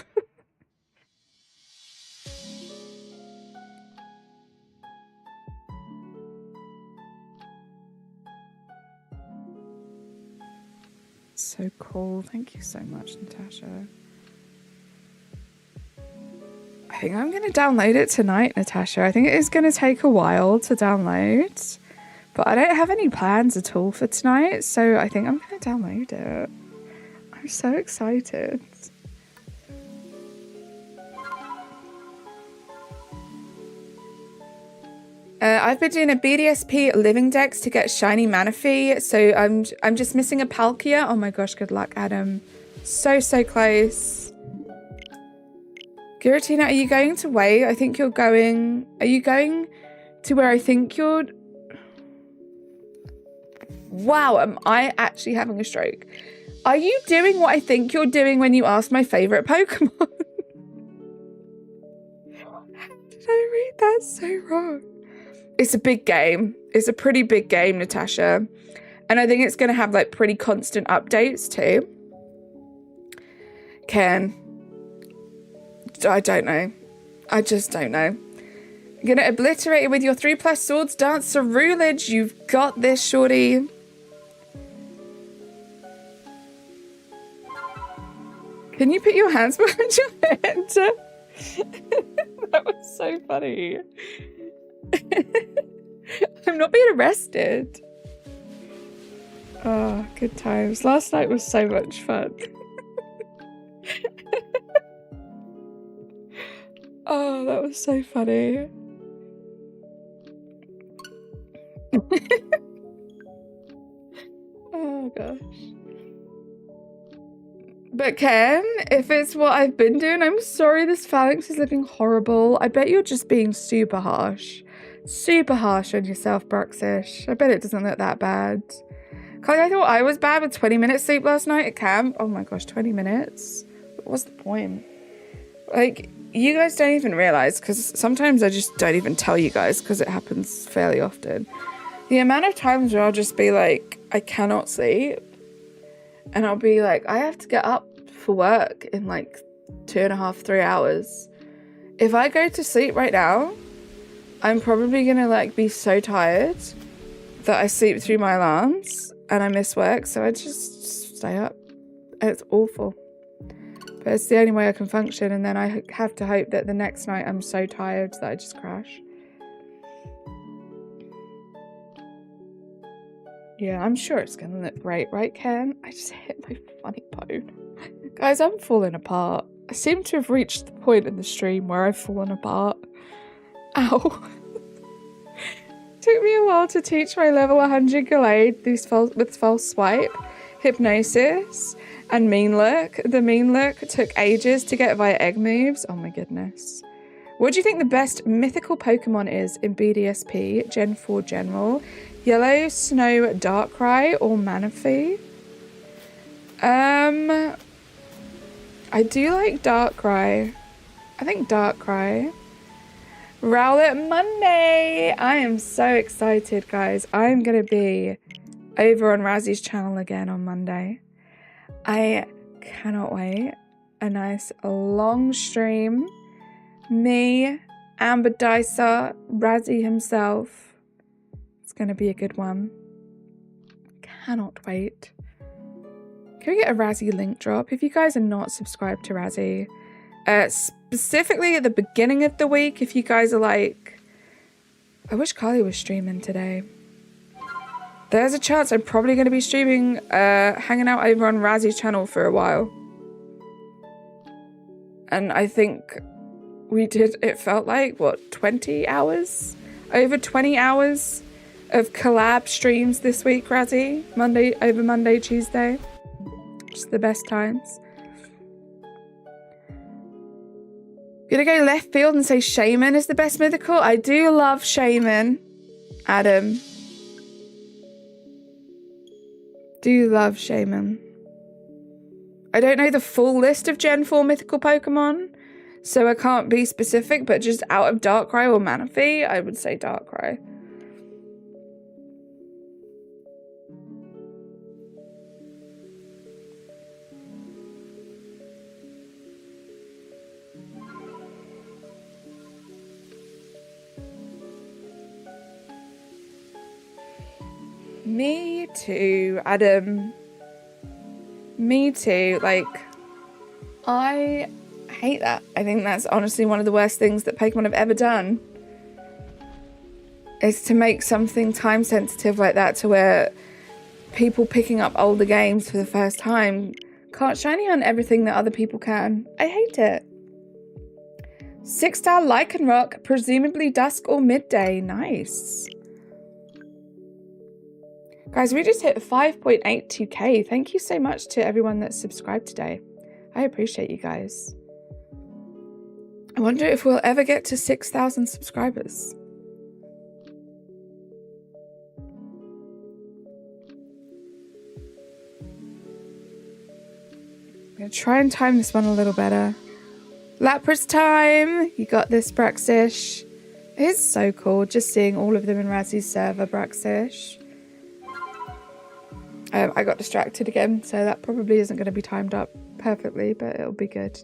So cool. Thank you so much, Natasha. I think I'm going to download it tonight, Natasha. I think it is going to take a while to download. But I don't have any plans at all for tonight. So I think I'm going to download it. I'm so excited. I've been doing a BDSP living dex to get shiny Manaphy, so I'm just missing a Palkia. Oh my gosh, good luck, Adam. So close. Giratina, are you going to wait? I think you're going... Are you going to where I think you're... Wow, am I actually having a stroke? Are you doing what I think you're doing when you asked my favorite Pokemon? How did I read that so wrong? It's a big game. It's a pretty big game, Natasha. And I think it's going to have like pretty constant updates too. Ken. I don't know. I just don't know. I'm going to obliterate it with your 3+ swords dance Cerulege. You've got this, shorty. Can you put your hands behind your head? That was so funny. I'm not being arrested. Oh, good times. Last night was so much fun. Oh, that was so funny. Oh, gosh. But Ken, if it's what I've been doing, I'm sorry this phalanx is looking horrible. I bet you're just being super harsh. Super harsh on yourself, Bruxish. I bet it doesn't look that bad. Carly, I thought I was bad with 20 minutes sleep last night at camp. Oh my gosh, 20 minutes? What's the point? Like, you guys don't even realize, because sometimes I just don't even tell you guys because it happens fairly often. The amount of times where I'll just be like, I cannot sleep. And I'll be like, I have to get up for work in like 2.5, 3 hours. If I go to sleep right now, I'm probably going to like be so tired that I sleep through my alarms and I miss work. So I just stay up. And it's awful. But it's the only way I can function. And then I have to hope that the next night I'm so tired that I just crash. Yeah, I'm sure it's going to look great, right, Ken? I just hit my funny bone. Guys, I'm falling apart. I seem to have reached the point in the stream where I've fallen apart. Ow. Took me a while to teach my level 100 Gallade with false swipe, hypnosis, and mean look. The mean look took ages to get via egg moves. Oh my goodness. What do you think the best mythical Pokemon is in BDSP, Gen 4 General? Yellow, Snow, Darkrai, or Manaphy? I do like Darkrai. I think Darkrai. Rowlet Monday! I am so excited, guys. I'm going to be over on Razzy's channel again on Monday. I cannot wait. A nice long stream. Me, Amber Dicer, Razzy himself. It's going to be a good one. Cannot wait. Can we get a Razzy link drop? If you guys are not subscribed to Razzy, specifically at the beginning of the week, if you guys are like, I wish Carly was streaming today. There's a chance I'm probably going to be streaming, hanging out over on Razzy's channel for a while. And I think we did, it felt like, what, 20 hours? Over 20 hours of collab streams this week, Razzy. Monday, Tuesday. Just the best times. Gonna go left field and say Shaman is the best mythical. I do love Shaman, Adam. Do love Shaman. I don't know the full list of Gen 4 mythical Pokemon, so I can't be specific, but just out of Darkrai or Manaphy, I would say Darkrai. Me too, Adam. Me too. Like, I hate that. I think that's honestly one of the worst things that Pokemon have ever done. Is to make something time sensitive like that to where people picking up older games for the first time can't shiny on everything that other people can. I hate it. 6-star Lichen Rock, presumably dusk or midday. Nice. Guys, we just hit 5.82k. Thank you so much to everyone that's subscribed today. I appreciate you guys. I wonder if we'll ever get to 6,000 subscribers. I'm going to try and time this one a little better. Lapras time! You got this, Braxish. It's so cool just seeing all of them in Razzy's server, Braxish. I got distracted again, so that probably isn't going to be timed up perfectly, but it'll be good.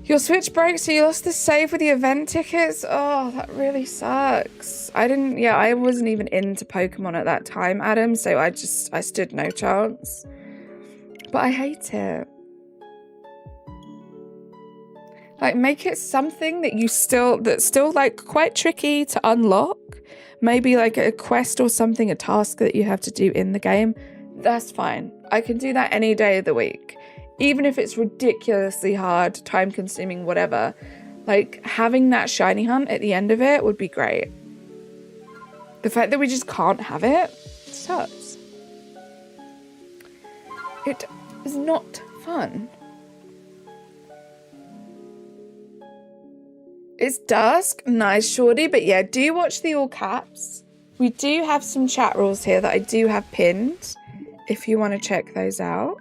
Your Switch broke, so you lost the save with the event tickets? Oh, that really sucks. I wasn't even into Pokemon at that time, Adam, so I stood no chance. But I hate it. Like, make it something that that's still like quite tricky to unlock. Maybe like a quest or something, a task that you have to do in the game. That's fine. I can do that any day of the week. Even if it's ridiculously hard, time consuming, whatever. Like, having that shiny hunt at the end of it would be great. The fact that we just can't have it sucks. It is not fun. It's dusk. Nice, shorty. But yeah, do watch the all caps. We do have some chat rules here that I do have pinned, if you want to check those out.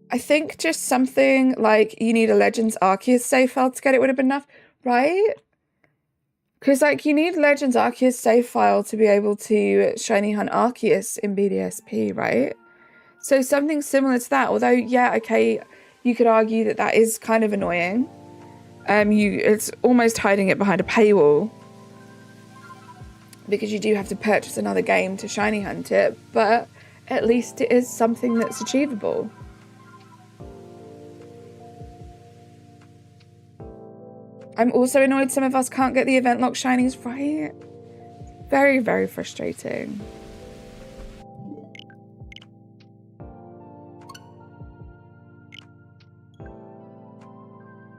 I think just something like you need a Legends Arceus save file to get it would have been enough, right? Because like you need Legends Arceus save file to be able to shiny hunt Arceus in BDSP, right? So something similar to that, although, yeah, okay, you could argue that that is kind of annoying. It's almost hiding it behind a paywall. Because you do have to purchase another game to shiny hunt it, but at least it is something that's achievable. I'm also annoyed some of us can't get the event lock shinies right. Very, very frustrating.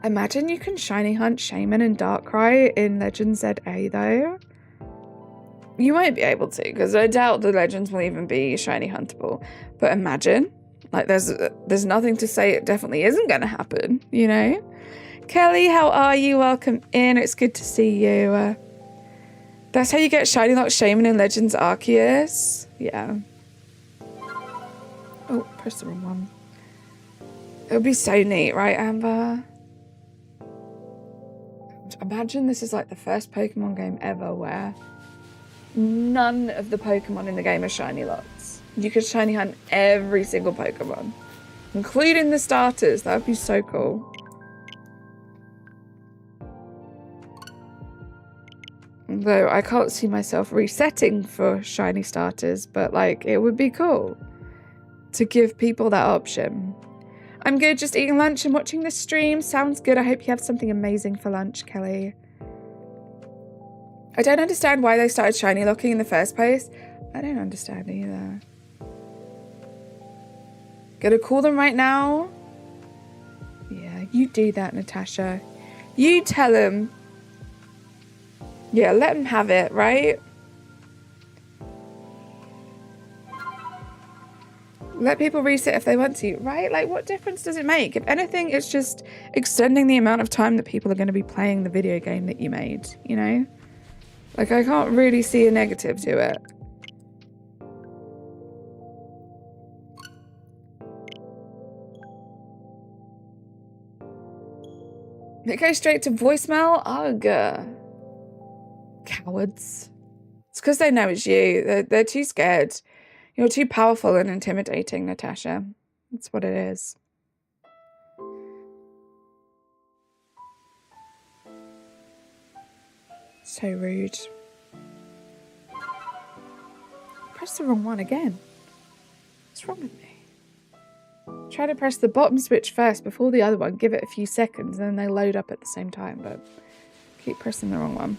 Imagine you can shiny hunt Shaman and Darkrai in Legends ZA though. You won't be able to, because I doubt the Legends will even be shiny huntable. But imagine, like there's nothing to say it definitely isn't going to happen, you know? Kelly, how are you? Welcome in. It's good to see you. That's how you get shiny lock Shaman in Legends Arceus. Yeah. Oh, press the wrong one. It would be so neat, right, Amber? Imagine this is like the first Pokemon game ever where none of the Pokemon in the game are shiny locks. You could shiny hunt every single Pokemon, including the starters. That would be so cool. Though I can't see myself resetting for shiny starters, but like it would be cool to give people that option. I'm good, just eating lunch and watching this stream. Sounds good. I hope you have something amazing for lunch, Kelly. I don't understand why they started shiny locking in the first place. I don't understand either. Gonna call them right now? Yeah, you do that, Natasha. You tell them. Yeah, let them have it, right? Let people reset if they want to, right? Like, what difference does it make? If anything, it's just extending the amount of time that people are going to be playing the video game that you made, you know? Like, I can't really see a negative to it. It goes straight to voicemail? Ugh. Cowards. It's because they know it's you. They're too scared. You're too powerful and intimidating, Natasha. That's what it is. So rude. Press the wrong one again. What's wrong with me? Try to press the bottom switch first before the other one. Give it a few seconds and then they load up at the same time, but keep pressing the wrong one.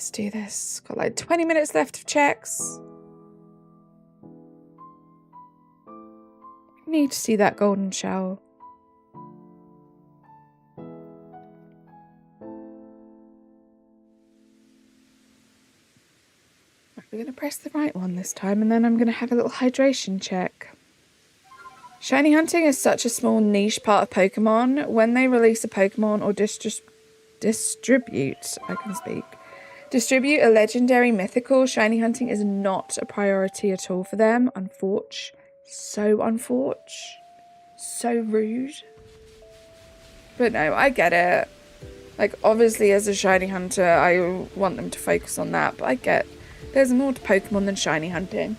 Let's do this. Got like 20 minutes left of checks. Need to see that golden shell. We're going to press the right one this time, and then I'm going to have a little hydration check. Shiny hunting is such a small niche part of Pokemon. When they release a Pokemon or distribute a legendary mythical, shiny hunting is not a priority at all for them. Unfortunate. So unfortunate. So rude. But no, I get it. Like, obviously as a shiny hunter, I want them to focus on that, but I get there's more to Pokemon than shiny hunting.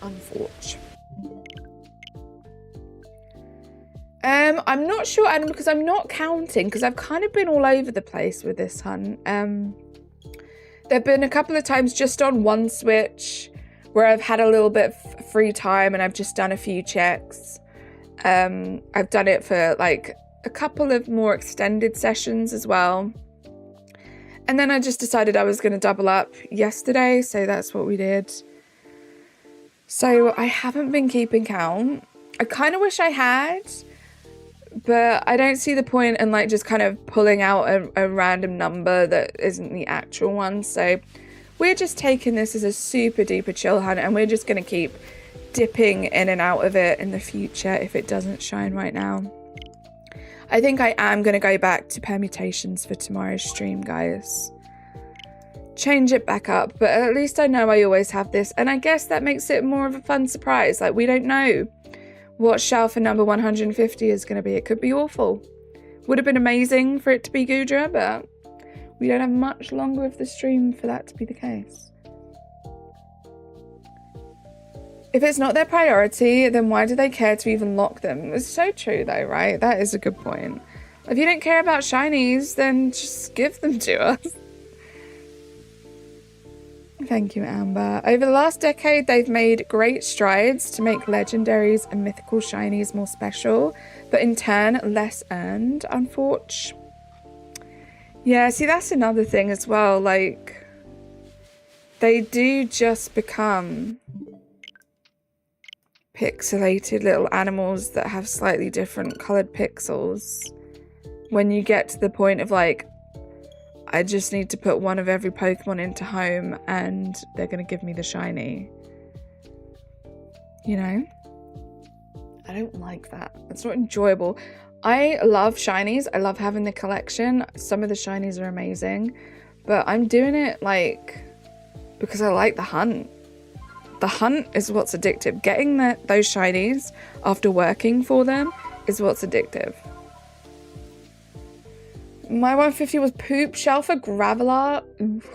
Unfortunate. I'm not sure, Adam, because I'm not counting, because I've kind of been all over the place with this hunt. There've been a couple of times just on one switch where I've had a little bit of free time and I've just done a few checks. I've done it for like a couple of more extended sessions as well. And then I just decided I was going to double up yesterday, so that's what we did. So I haven't been keeping count. I kind of wish I had, but I don't see the point in like just kind of pulling out a random number that isn't the actual one. So we're just taking this as a super duper chill hunt, and we're just going to keep dipping in and out of it in the future if it doesn't shine right now. I think I am going to go back to permutations for tomorrow's stream, guys. Change it back up, but at least I know I always have this, and I guess that makes it more of a fun surprise. Like, we don't know what shell for number 150 is going to be. It could be awful. Would have been amazing for it to be GOODRA, but we don't have much longer of the stream for that to be the case. If it's not their priority, then why do they care to even lock them? It's so true though, right? That is a good point. If you don't care about shinies, then just give them to us. Thank you, Amber. Over the last decade, they've made great strides to make legendaries and mythical shinies more special, but in turn, less earned, unfortunately. Yeah, see, that's another thing as well. Like, they do just become pixelated little animals that have slightly different colored pixels when you get to the point of like, I just need to put one of every Pokemon into home and they're going to give me the shiny. You know? I don't like that. It's not enjoyable. I love shinies. I love having the collection. Some of the shinies are amazing. But I'm doing it like because I like the hunt. The hunt is what's addictive. Getting those shinies after working for them is what's addictive. My 150 was poop. Shell for Graveler. Oof.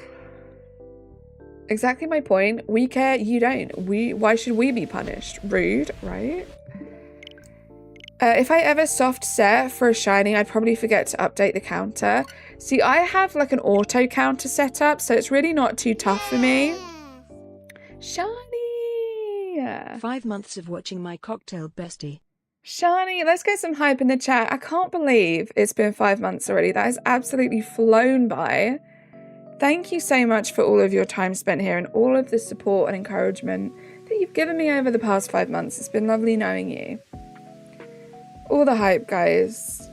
Exactly my point. We care, you don't. Why should we be punished? Rude, right? If I ever soft set for a shiny, I'd probably forget to update the counter. See, I have like an auto counter set up, so it's really not too tough for me. Shiny! 5 months of watching my cocktail bestie. Shiny, let's get some hype in the chat. I can't believe it's been 5 months already. That has absolutely flown by. Thank you so much for all of your time spent here and all of the support and encouragement that you've given me over the past 5 months. It's been lovely knowing you. All the hype, guys.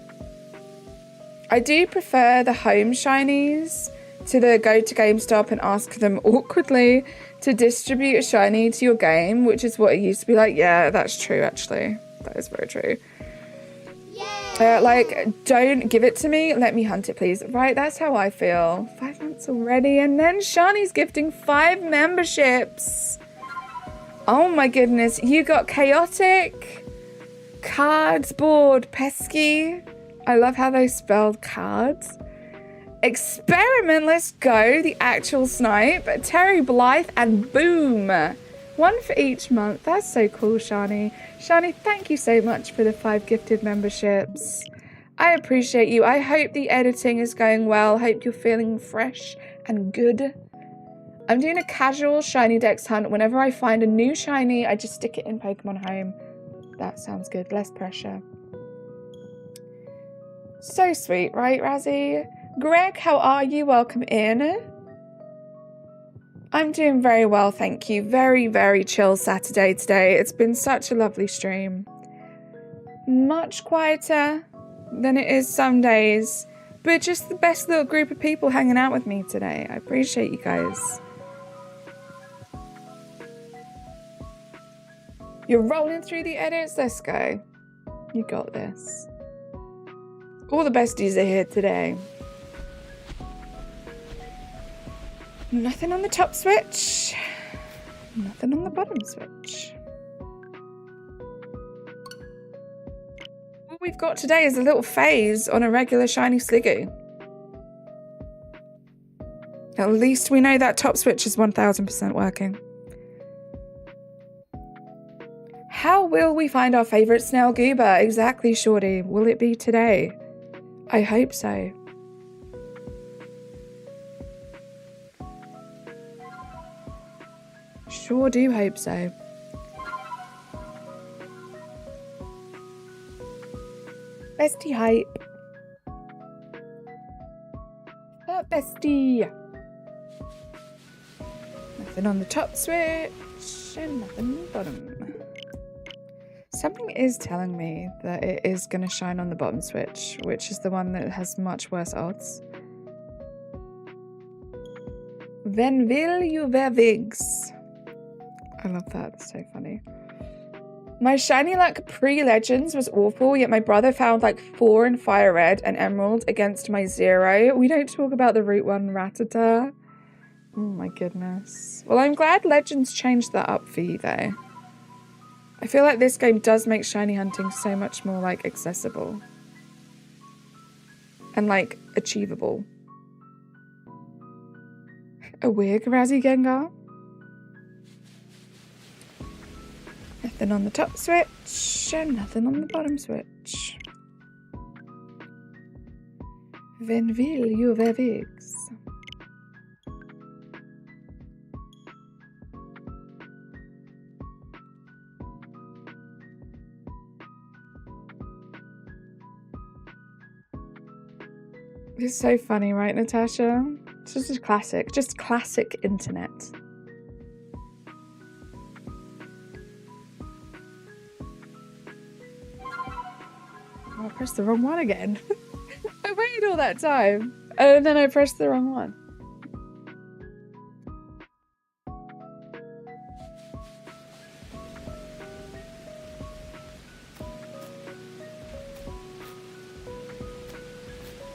I do prefer the home shinies to the go to GameStop and ask them awkwardly to distribute a shiny to your game, which is what it used to be like. Yeah, that's true, actually. That is very true. Like, don't give it to me. Let me hunt it, please. Right, that's how I feel. 5 months already. And then Shani's gifting 5 memberships. Oh my goodness. You got Chaotic, Cardboard, Pesky. I love how they spelled cards. Experiment, let's go. The actual snipe. Terry Blythe and boom. 1 for each month. That's so cool, Shani. Shani, thank you so much for the 5 gifted memberships. I appreciate you. I hope the editing is going well. Hope you're feeling fresh and good. I'm doing a casual shiny dex hunt. Whenever I find a new shiny, I just stick it in Pokemon Home. That sounds good. Less pressure. So sweet, right, Razzie? Greg, how are you? Welcome in. I'm doing very well, thank you. Very, very chill Saturday today. It's been such a lovely stream. Much quieter than it is some days, but just the best little group of people hanging out with me today. I appreciate you guys. You're rolling through the edits? Let's go. You got this. All the besties are here today. Nothing on the top switch. Nothing on the bottom switch. What we've got today is a little phase on a regular shiny Sliggoo. At least we know that top switch is 1000% working. How will we find our favourite snail goober? Exactly, Shorty. Will it be today? I hope so. Sure do hope so. Bestie hype. Bestie. Nothing on the top switch and nothing on the bottom. Something is telling me that it is going to shine on the bottom switch, which is the one that has much worse odds. Then will you wear wigs? I love that. It's so funny. My shiny luck pre-Legends was awful, yet my brother found like 4 in Fire Red and Emerald against my 0. We don't talk about the Route 1 Rattata. Oh my goodness. Well, I'm glad Legends changed that up for you though. I feel like this game does make shiny hunting so much more like accessible. And like achievable. A wig, Razzie Gengar? Nothing on the top switch and nothing on the bottom switch. When will you wear wigs? It's so funny, right, Natasha? It's just a classic. Just classic internet. Oh, I pressed the wrong one again. I waited all that time. And then I pressed the wrong one.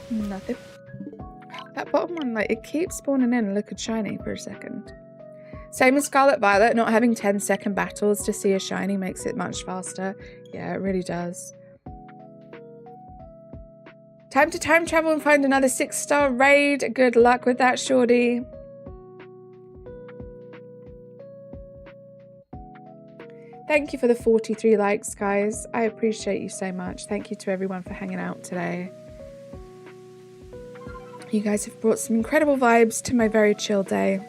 Nothing. That bottom one, like, it keeps spawning in and looking shiny for a second. Same as Scarlet Violet, not having 10-second battles to see a shiny makes it much faster. Yeah, it really does. Time to time travel and find another 6-star raid. Good luck with that, Shorty. Thank you for the 43 likes, guys. I appreciate you so much. Thank you to everyone for hanging out today. You guys have brought some incredible vibes to my very chill day.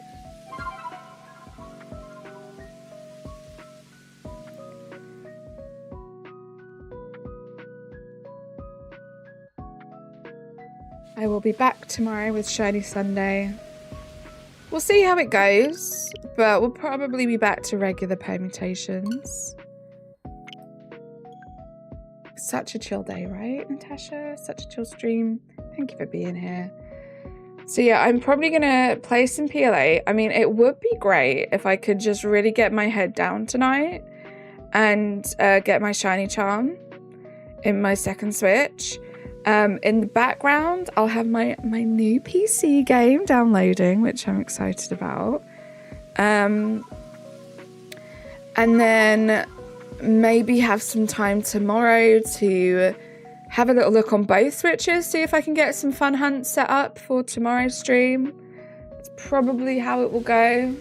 I will be back tomorrow with Shiny Sunday. We'll see how it goes, but we'll probably be back to regular permutations. Such a chill day, right, Natasha? Such a chill stream. Thank you for being here. So yeah, I'm probably gonna play some PLA. I mean, it would be great if I could just really get my head down tonight and get my shiny charm in my second switch. In the background, I'll have my new PC game downloading, which I'm excited about. And then maybe have some time tomorrow to have a little look on both switches, see if I can get some fun hunts set up for tomorrow's stream. That's probably how it will go.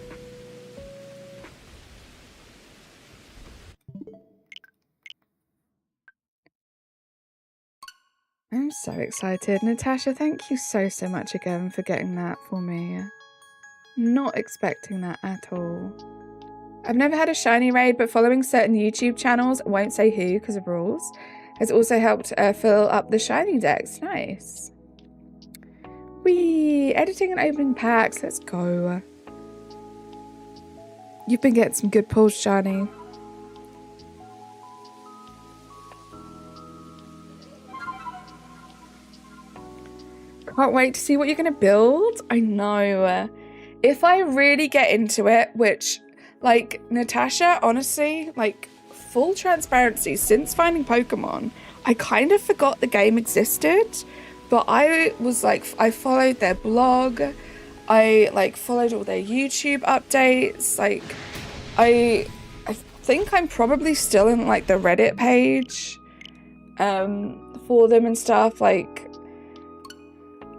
I'm so excited. Natasha, thank you so much again for getting that for me. Not expecting that at all. I've never had a shiny raid, but following certain YouTube channels, I won't say who because of rules, has also helped fill up the shiny decks. Nice. Wee, editing and opening packs. Let's go. You've been getting some good pulls, Shani. Can't wait to see what you're going to build. I know. If I really get into it, which, like, Natasha, honestly, like, full transparency, since finding Pokemon, I kind of forgot the game existed. But I was like, I followed their blog. I, like, followed all their YouTube updates. Like, I think I'm probably still in, like, the Reddit page for them and stuff. Like,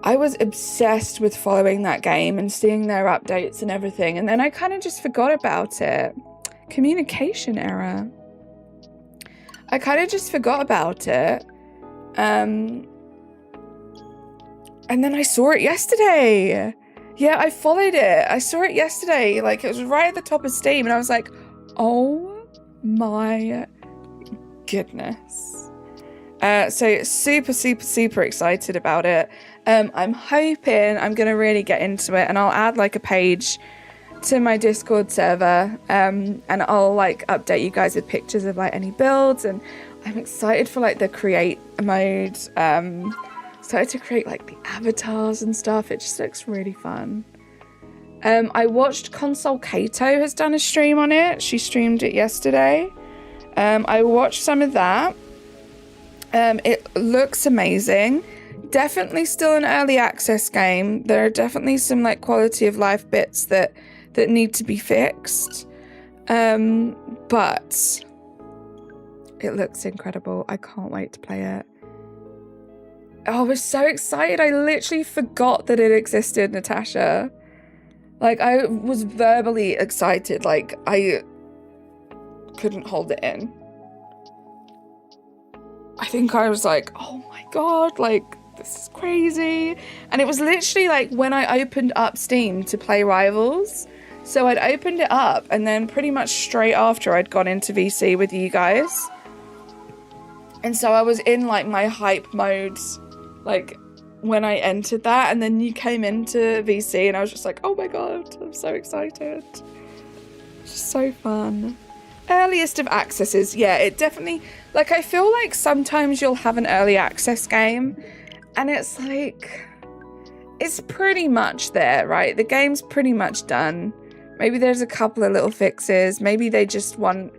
I was obsessed with following that game and seeing their updates and everything. And then I kind of just forgot about it. Communication error. I kind of just forgot about it. And then I saw it yesterday. Yeah, I followed it. I saw it yesterday. Like, it was right at the top of Steam. And I was like, oh my goodness. So super excited about it. I'm hoping I'm going to really get into it, and I'll add like a page to my Discord server, and I'll like update you guys with pictures of like any builds, and I'm excited for like the create mode. Started to create like the avatars and stuff. It just looks really fun. I watched Console Kato has done a stream on it. She streamed it yesterday. I watched some of that. It looks amazing. Definitely still an early access game. There are definitely some like quality of life bits that need to be fixed. But it looks incredible. I can't wait to play it. Oh, I was so excited. I literally forgot that it existed, Natasha. Like, I was verbally excited. Like, I couldn't hold it in. I think I was like, oh my god, like, this is crazy. And it was literally like when I opened up Steam to play Rivals. So I'd opened it up, and then pretty much straight after I'd gone into VC with you guys. And so I was in like my hype mode, like when I entered that, and then you came into VC and I was just like, oh my god, I'm so excited. It's just so fun. Earliest of accesses, yeah, it definitely, like, I feel like sometimes you'll have an early access game and it's like, it's pretty much there, right? The game's pretty much done. Maybe there's a couple of little fixes. Maybe they just want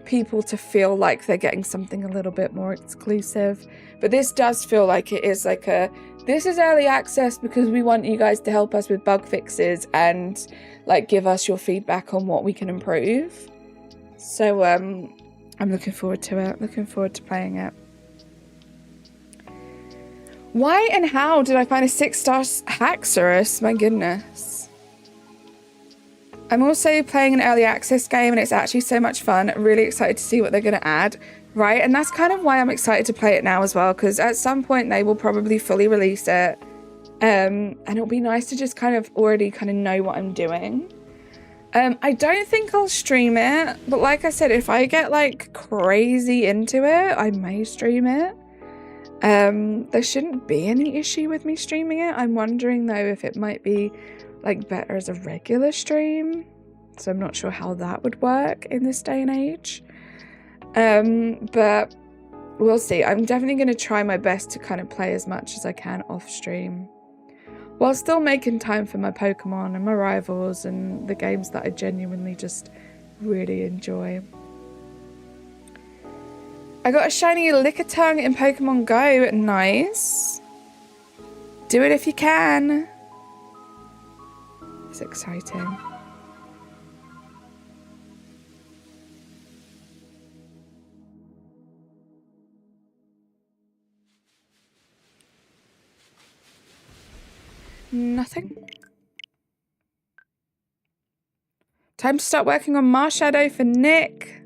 people to feel like they're getting something a little bit more exclusive. But this does feel like it is like this is early access because we want you guys to help us with bug fixes and like give us your feedback on what we can improve. So I'm looking forward to it. Looking forward to playing it. Why and how did I find a 6-star Haxorus? My goodness. I'm also playing an early access game and it's actually so much fun. Really excited to see what they're going to add, right? And that's kind of why I'm excited to play it now as well, because at some point they will probably fully release it. And it'll be nice to just kind of already kind of know what I'm doing. I don't think I'll stream it, but like I said, if I get like crazy into it, I may stream it. There shouldn't be any issue with me streaming it. I'm wondering though if it might be like better as a regular stream, so I'm not sure how that would work in this day and age. But we'll see. I'm definitely going to try my best to kind of play as much as I can off stream, while still making time for my Pokemon and my Rivals and the games that I genuinely just really enjoy. I got a shiny Lickitung in Pokemon Go. Nice. Do it if you can. It's exciting. Nothing. Time to start working on Marshadow for Nick.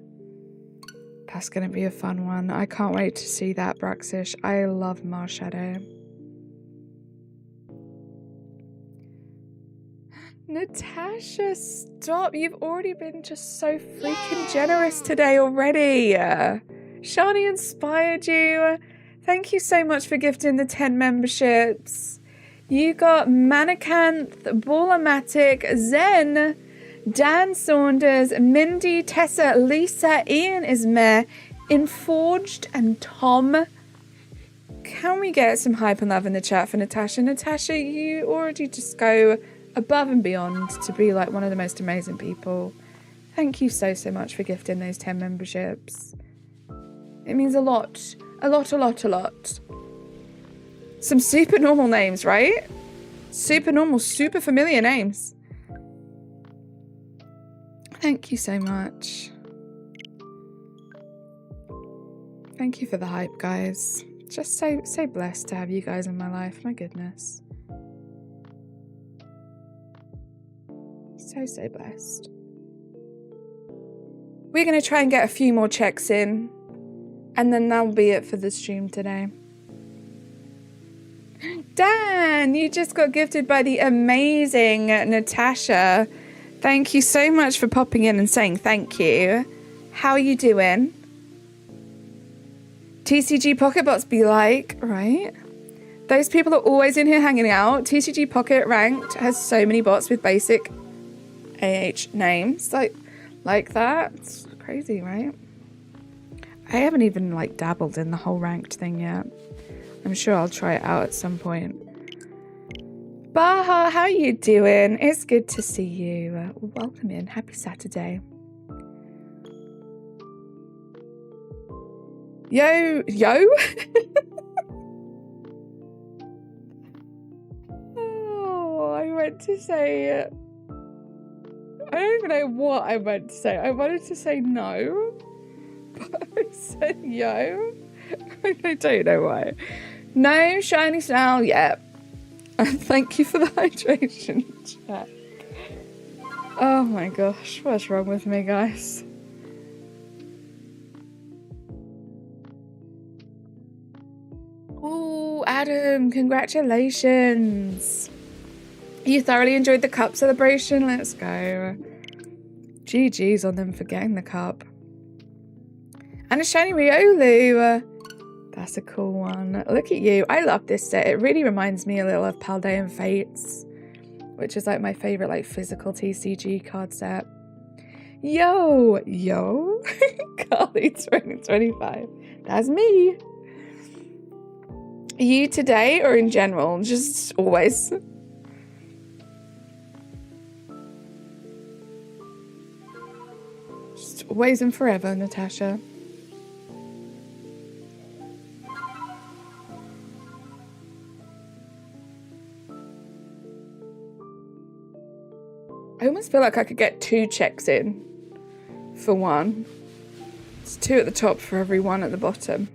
That's going to be a fun one. I can't wait to see that, Bruxish. I love Marshadow. Natasha, stop. You've already been just so freaking generous today already. Shani inspired you. Thank you so much for gifting the 10 memberships. You got Manicanth, Ballamatic, Zen, Dan Saunders, Mindy, Tessa, Lisa, Ian Ismare, Inforged, and Tom. Can we get some hype and love in the chat for Natasha? Natasha, you already just go above and beyond to be like one of the most amazing people. Thank you so much for gifting those 10 memberships. It means a lot. A lot, a lot, a lot. Some super normal names, right? Super normal, super familiar names. Thank you so much. Thank you for the hype, guys. Just so blessed to have you guys in my life. My goodness. So blessed. We're going to try and get a few more checks in. And then that'll be it for the stream today. Dan, you just got gifted by the amazing Natasha. Thank you so much for popping in and saying thank you. How are you doing? TCG Pocket Bots be like, right? Those people are always in here hanging out. TCG Pocket Ranked has so many bots with basic AH names. Like that. It's crazy, right? I haven't even like dabbled in the whole ranked thing yet. I'm sure I'll try it out at some point. Baha, how are you doing? It's good to see you. Welcome in. Happy Saturday. Yo. Oh, I meant to say... I don't even know what I meant to say. I wanted to say no. But I said yo. I don't know why. No shiny snail yet. Thank you for the hydration check. Oh my gosh, what's wrong with me, guys? Oh, Adam, congratulations. You thoroughly enjoyed the cup celebration? Let's go. GG's on them for getting the cup. And a shiny Riolu. That's a cool one. Look at you. I love this set. It really reminds me a little of Paldean Fates, which is like my favorite like physical TCG card set. Yo. Carly 2025. That's me. You today or in general? Just always. Just always and forever, Natasha. I almost feel like I could get 2 checks in for one. It's 2 at the top for every 1 at the bottom.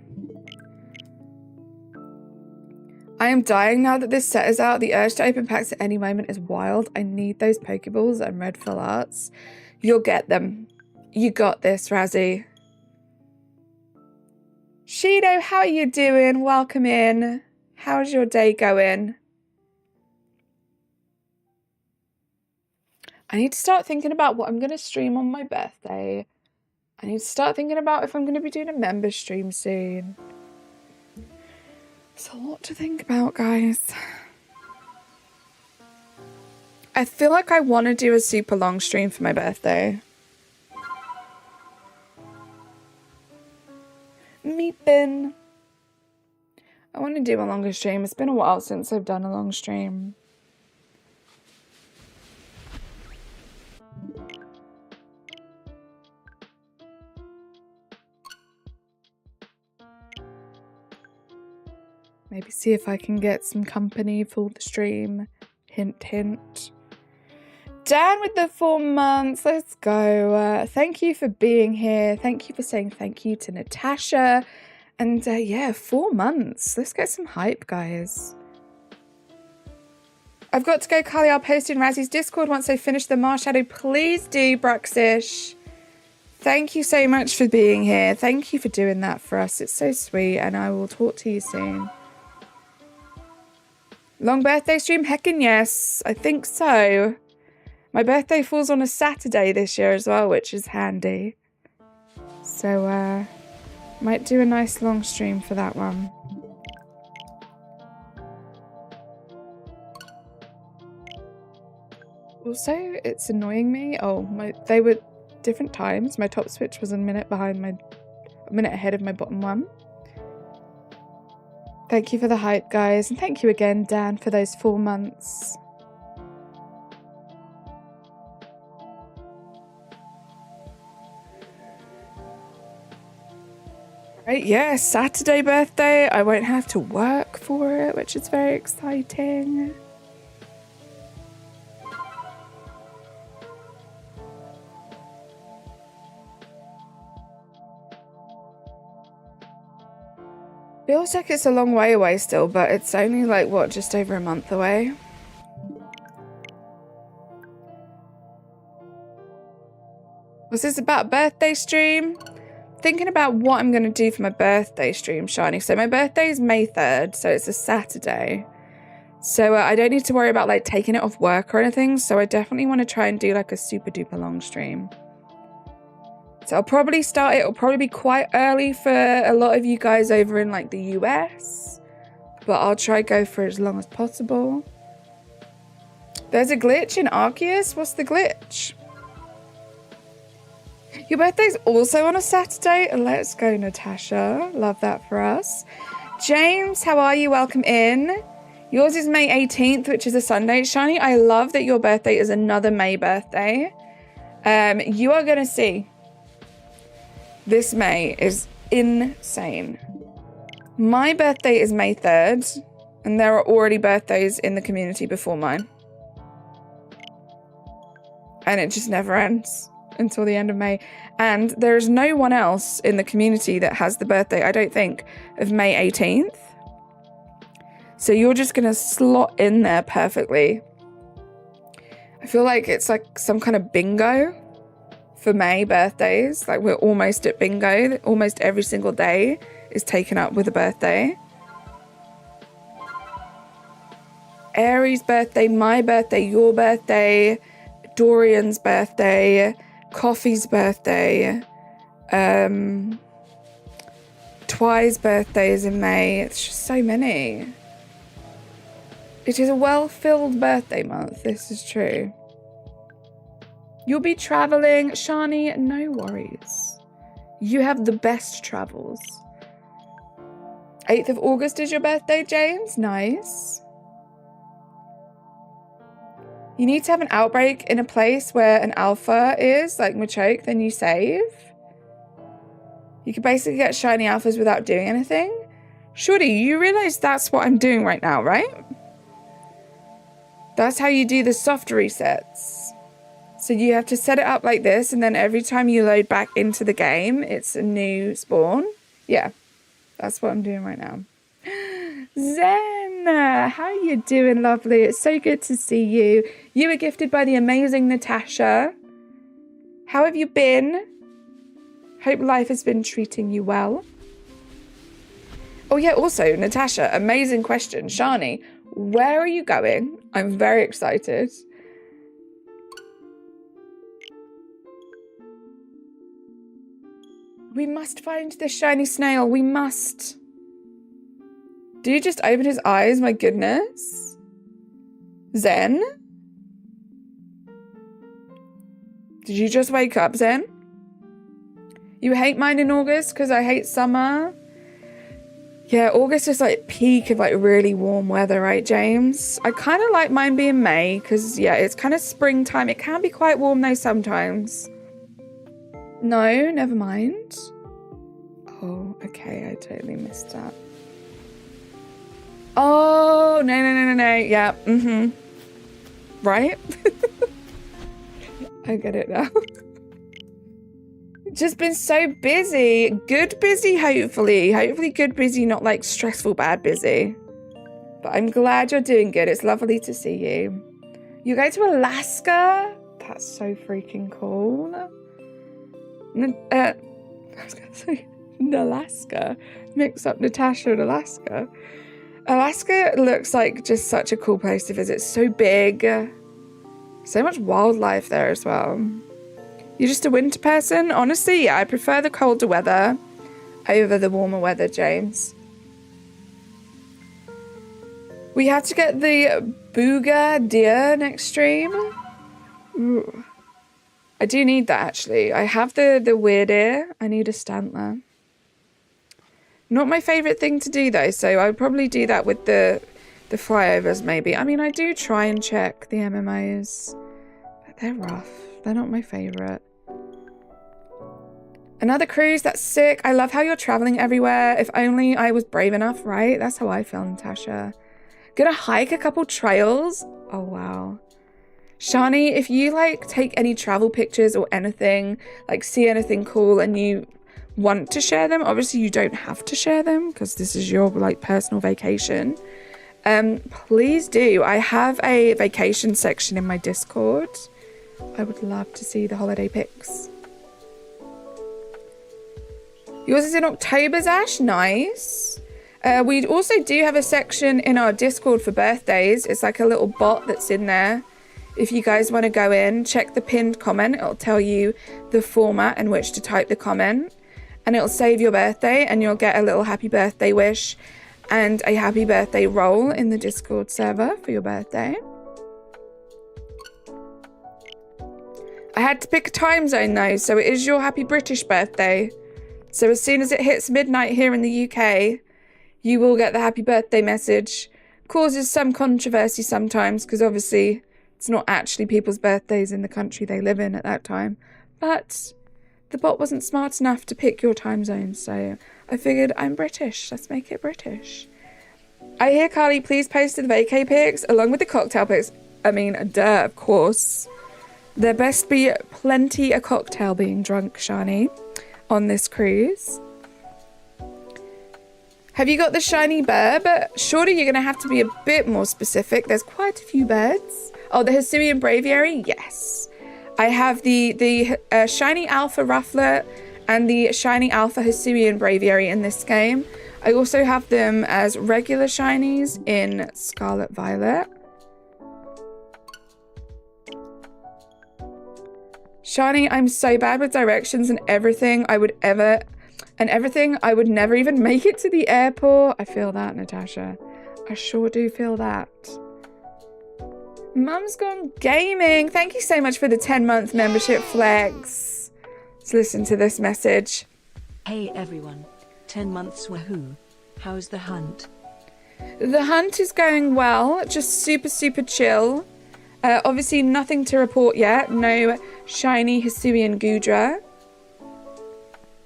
I am dying now that this set is out. The urge to open packs at any moment is wild. I need those Pokeballs and red full arts. You'll get them. You got this, Razzie. Shido, how are you doing? Welcome in. How's your day going? I need to start thinking about what I'm going to stream on my birthday. I need to start thinking about if I'm going to be doing a member stream soon. It's a lot to think about, guys. I feel like I want to do a super long stream for my birthday. Meepin. I want to do a longer stream. It's been a while since I've done a long stream. Maybe see if I can get some company for the stream. Hint, hint. Dan with the 4 months. Let's go. Thank you for being here. Thank you for saying thank you to Natasha. And yeah, 4 months. Let's get some hype, guys. I've got to go, Carly. I'll post in Razzie's Discord once I finish the Marshadow. Please do, Bruxish. Thank you so much for being here. Thank you for doing that for us. It's so sweet. And I will talk to you soon. Long birthday stream? Heckin' yes. I think so. My birthday falls on a Saturday this year as well, which is handy. So, Might do a nice long stream for that one. Also, it's annoying me. Oh, they were different times. My top switch was a minute ahead of my bottom one. Thank you for the hype, guys. And thank you again, Dan, for those 4 months. Right, yeah, Saturday birthday. I won't have to work for it, which is very exciting. Feels like it's a long way away still, but it's only like, what, just over a month away? Was this about a birthday stream? Thinking about what I'm going to do for my birthday stream, Shani. So my birthday is May 3rd, so it's a Saturday. So I don't need to worry about like taking it off work or anything. So I definitely want to try and do like a super duper long stream. So I'll probably start it. It'll probably be quite early for a lot of you guys over in like the US. But I'll try go for as long as possible. There's a glitch in Arceus. What's the glitch? Your birthday's also on a Saturday. Let's go, Natasha. Love that for us. James, how are you? Welcome in. Yours is May 18th, which is a Sunday. Shani, I love that your birthday is another May birthday. You are going to see. This May is insane. My birthday is May 3rd, and there are already birthdays in the community before mine. And it just never ends until the end of May. And there is no one else in the community that has the birthday, I don't think, of May 18th. So you're just going to slot in there perfectly. I feel like it's like some kind of bingo for May birthdays. Like we're almost at bingo. Almost every single day is taken up with a birthday. Aries' birthday, my birthday, your birthday, Dorian's birthday, Coffee's birthday, Twi's birthday is in May. It's just so many. It is a well-filled birthday month. This is true. You'll be traveling. Shani, no worries. You have the best travels. 8th of August is your birthday, James. Nice. You need to have an outbreak in a place where an alpha is, like Machoke, then you save. You can basically get shiny alphas without doing anything. Shorty, you realize that's what I'm doing right now, right? That's how you do the soft resets. So you have to set it up like this, and then every time you load back into the game, it's a new spawn. Yeah, that's what I'm doing right now. Zen, how you doing, lovely? It's so good to see you. You were gifted by the amazing Natasha. How have you been? Hope life has been treating you well. Oh yeah, also, Natasha, amazing question. Shani, where are you going? I'm very excited. We must find this shiny snail. We must. Did he just open his eyes? My goodness. Zen? Did you just wake up, Zen? You hate mine in August because I hate summer? Yeah, August is like peak of like really warm weather, right, James? I kind of like mine being May because, yeah, it's kind of springtime. It can be quite warm though sometimes. No, never mind. Oh, okay, I totally missed that. Oh, no. Yeah, Right? I get it now. Just been so busy. Good busy, hopefully. Hopefully good busy, not like stressful bad busy. But I'm glad you're doing good. It's lovely to see you. You go to Alaska? That's so freaking cool. I was going to say Alaska. Mix up Natasha and Alaska. Alaska looks like just such a cool place to visit. So big. So much wildlife there as well. You're just a winter person? Honestly, yeah, I prefer the colder weather. over the warmer weather, James. We have to get the Booger deer next stream. Ooh. I do need that, actually. I have the weird ear. I need a Stantler. Not my favourite thing to do, though, so I would probably do that with the flyovers, maybe. I mean, I do try and check the MMOs, but they're rough. They're not my favourite. Another cruise, that's sick. I love how you're travelling everywhere. If only I was brave enough, right? That's how I feel, Natasha. Gonna hike a couple trails. Oh, wow. Shani, if you, like, take any travel pictures or anything, like, see anything cool and you want to share them, obviously you don't have to share them because this is your, like, personal vacation. Please do. I have a vacation section in my Discord. I would love to see the holiday pics. Yours is in October, Zash. Nice. We also do have a section in our Discord for birthdays. It's like a little bot that's in there. If you guys want to go in, check the pinned comment. It'll tell you the format in which to type the comment. And it'll save your birthday and you'll get a little happy birthday wish and a happy birthday roll in the Discord server for your birthday. I had to pick a time zone though, so it is your happy British birthday. So as soon as it hits midnight here in the UK, you will get the happy birthday message. Causes some controversy sometimes because obviously it's not actually people's birthdays in the country they live in at that time. But the bot wasn't smart enough to pick your time zone, so I figured I'm British. Let's make it British. I hear Carly, please post the vacay pics along with the cocktail pics. I mean, duh, of course. There best be plenty a cocktail being drunk, Shani, on this cruise. Have you got the shiny burb? Surely you're going to have to be a bit more specific. There's quite a few birds. Oh, the HISUIAN Braviary? Yes. I have the shiny alpha rufflet and the shiny alpha HISUIAN Braviary in this game. I also have them as regular shinies in Scarlet Violet. Shani, I'm so bad with directions and everything I would never even make it to the airport. I feel that, Natasha. I sure do feel that. Mum's Gone Gaming. Thank you so much for the 10-month membership, Flex. Let's listen to this message. Hey everyone. 10 months, woohoo. How's the hunt? The hunt is going well. Just super, super chill. Obviously nothing to report yet. No shiny HISUIAN GOODRA.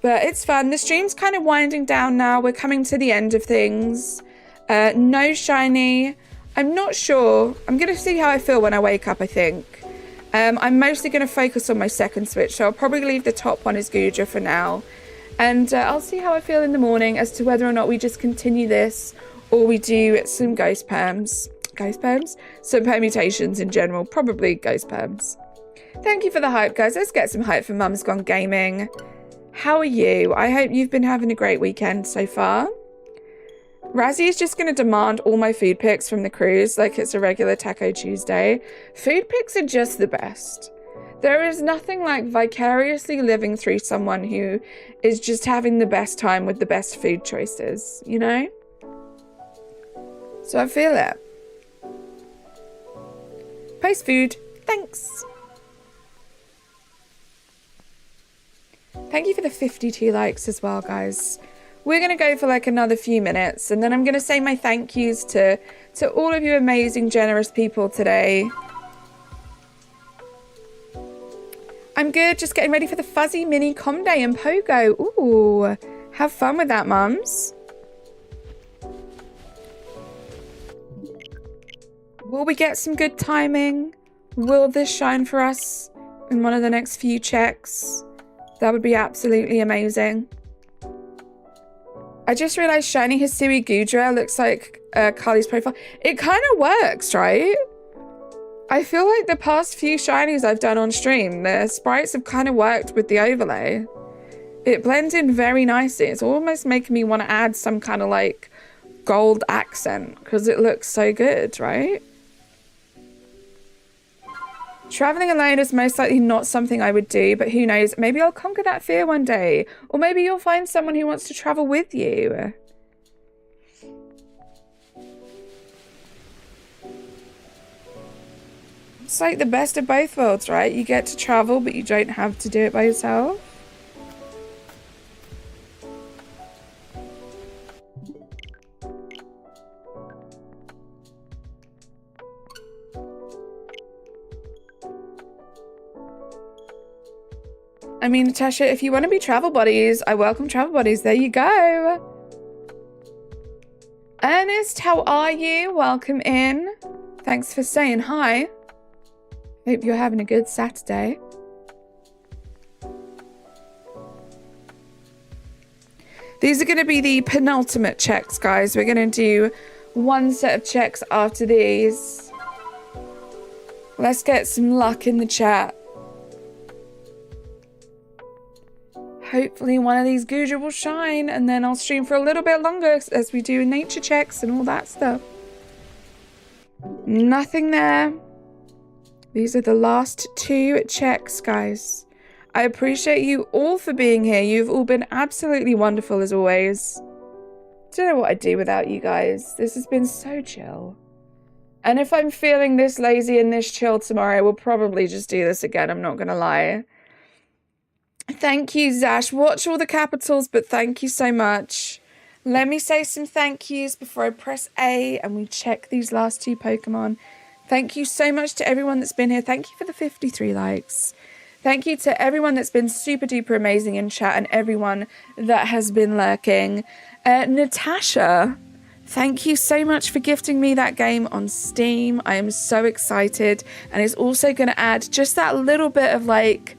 But it's fun. The stream's kind of winding down now. We're coming to the end of things. No shiny. I'm not sure. I'm going to see how I feel when I wake up, I think. I'm mostly going to focus on my second switch, so I'll probably leave the top one as GOODRA for now. And I'll see how I feel in the morning as to whether or not we just continue this or we do some ghost perms. Ghost perms? Some permutations in general. Probably ghost perms. Thank you for the hype, guys. Let's get some hype for Mum's Gone Gaming. How are you? I hope you've been having a great weekend so far. Razzie is just going to demand all my food pics from the cruise like it's a regular Taco Tuesday. Food pics are just the best. There is nothing like vicariously living through someone who is just having the best time with the best food choices, you know? So I feel it. Post food. Thanks. Thank you for the 52 likes as well, guys. We're going to go for like another few minutes and then I'm going to say my thank yous to all of you amazing, generous people today. I'm good, just getting ready for the Fuzzy Mini Com Day and Pogo. Ooh, have fun with that, mums. Will we get some good timing? Will this shine for us in one of the next few checks? That would be absolutely amazing. I just realized shiny Hisui GOODRA looks like Carly's profile. It kind of works, right? I feel like the past few shinies I've done on stream, the sprites have kind of worked with the overlay. It blends in very nicely. It's almost making me want to add some kind of like gold accent because it looks so good, right? Traveling alone is most likely not something I would do, but who knows? Maybe I'll conquer that fear one day. Or maybe you'll find someone who wants to travel with you. It's like the best of both worlds, right? You get to travel, but you don't have to do it by yourself. I mean, Natasha, if you want to be travel buddies, I welcome travel buddies. There you go. Ernest, how are you? Welcome in. Thanks for saying hi. Hope you're having a good Saturday. These are going to be the penultimate checks, guys. We're going to do one set of checks after these. Let's get some luck in the chat. Hopefully one of these GOODRA will shine, and then I'll stream for a little bit longer as we do nature checks and all that stuff. Nothing there. These are the last two checks, guys. I appreciate you all for being here. You've all been absolutely wonderful as always. Don't know what I'd do without you guys. This has been so chill. And if I'm feeling this lazy and this chill tomorrow, we'll probably just do this again. I'm not going to lie. Thank you, Zash. Watch all the capitals, but thank you so much. Let me say some thank yous before I press A and we check these last two Pokemon. Thank you so much to everyone that's been here. Thank you for the 53 likes. Thank you to everyone that's been super duper amazing in chat and everyone that has been lurking. Natasha, thank you so much for gifting me that game on Steam. I am so excited. And it's also going to add just that little bit of like,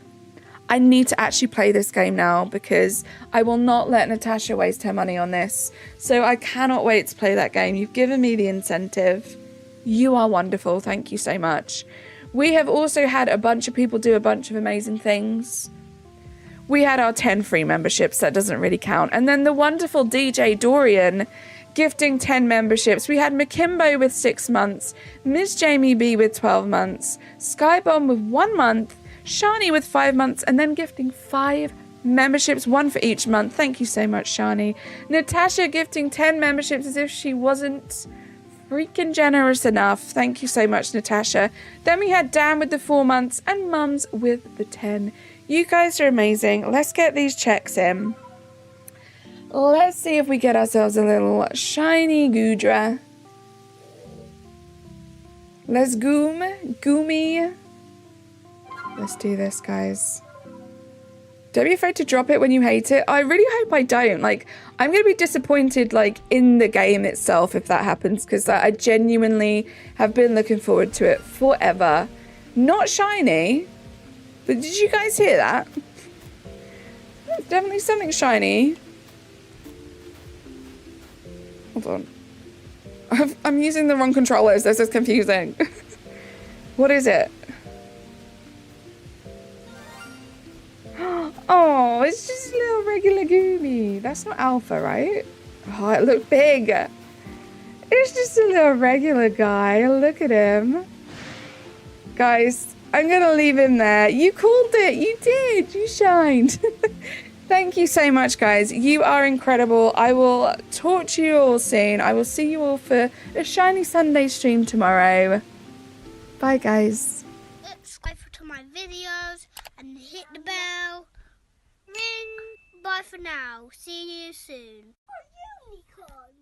I need to actually play this game now because I will not let Natasha waste her money on this. So I cannot wait to play that game. You've given me the incentive. You are wonderful. Thank you so much. We have also had a bunch of people do a bunch of amazing things. We had our 10 free memberships. That doesn't really count. And then the wonderful DJ Dorian gifting 10 memberships. We had Makimbo with 6 months, Ms. Jamie B with 12 months, Skybomb with 1 month, Shani with 5 months, and then gifting 5 memberships, 1 for each month. Thank you so much, Shani. Natasha gifting 10 memberships as if she wasn't freaking generous enough. Thank you so much, Natasha. Then we had Dan with the 4 months and Mums with the 10. You guys are amazing. Let's get these checks in. Let's see if we get ourselves a little shiny GOODRA. Let's goomy. Let's do this, guys. Don't be afraid to drop it when you hate it. I really hope I don't. Like, I'm going to be disappointed, like, in the game itself if that happens, because I genuinely have been looking forward to it forever. Not shiny, but did you guys hear that? Definitely something shiny. Hold on. I'm using the wrong controllers. This is confusing. What is it? Oh, it's just a little regular Goomy. That's not alpha, right? Oh, it looked big. It's just a little regular guy. Look at him. Guys, I'm going to leave him there. You called it. You did. You shined. Thank you so much, guys. You are incredible. I will talk to you all soon. I will see you all for a shiny Sunday stream tomorrow. Bye, guys. Subscribe to my videos and hit the bell. Ring. Bye for now. See you soon. Oh, unicorn.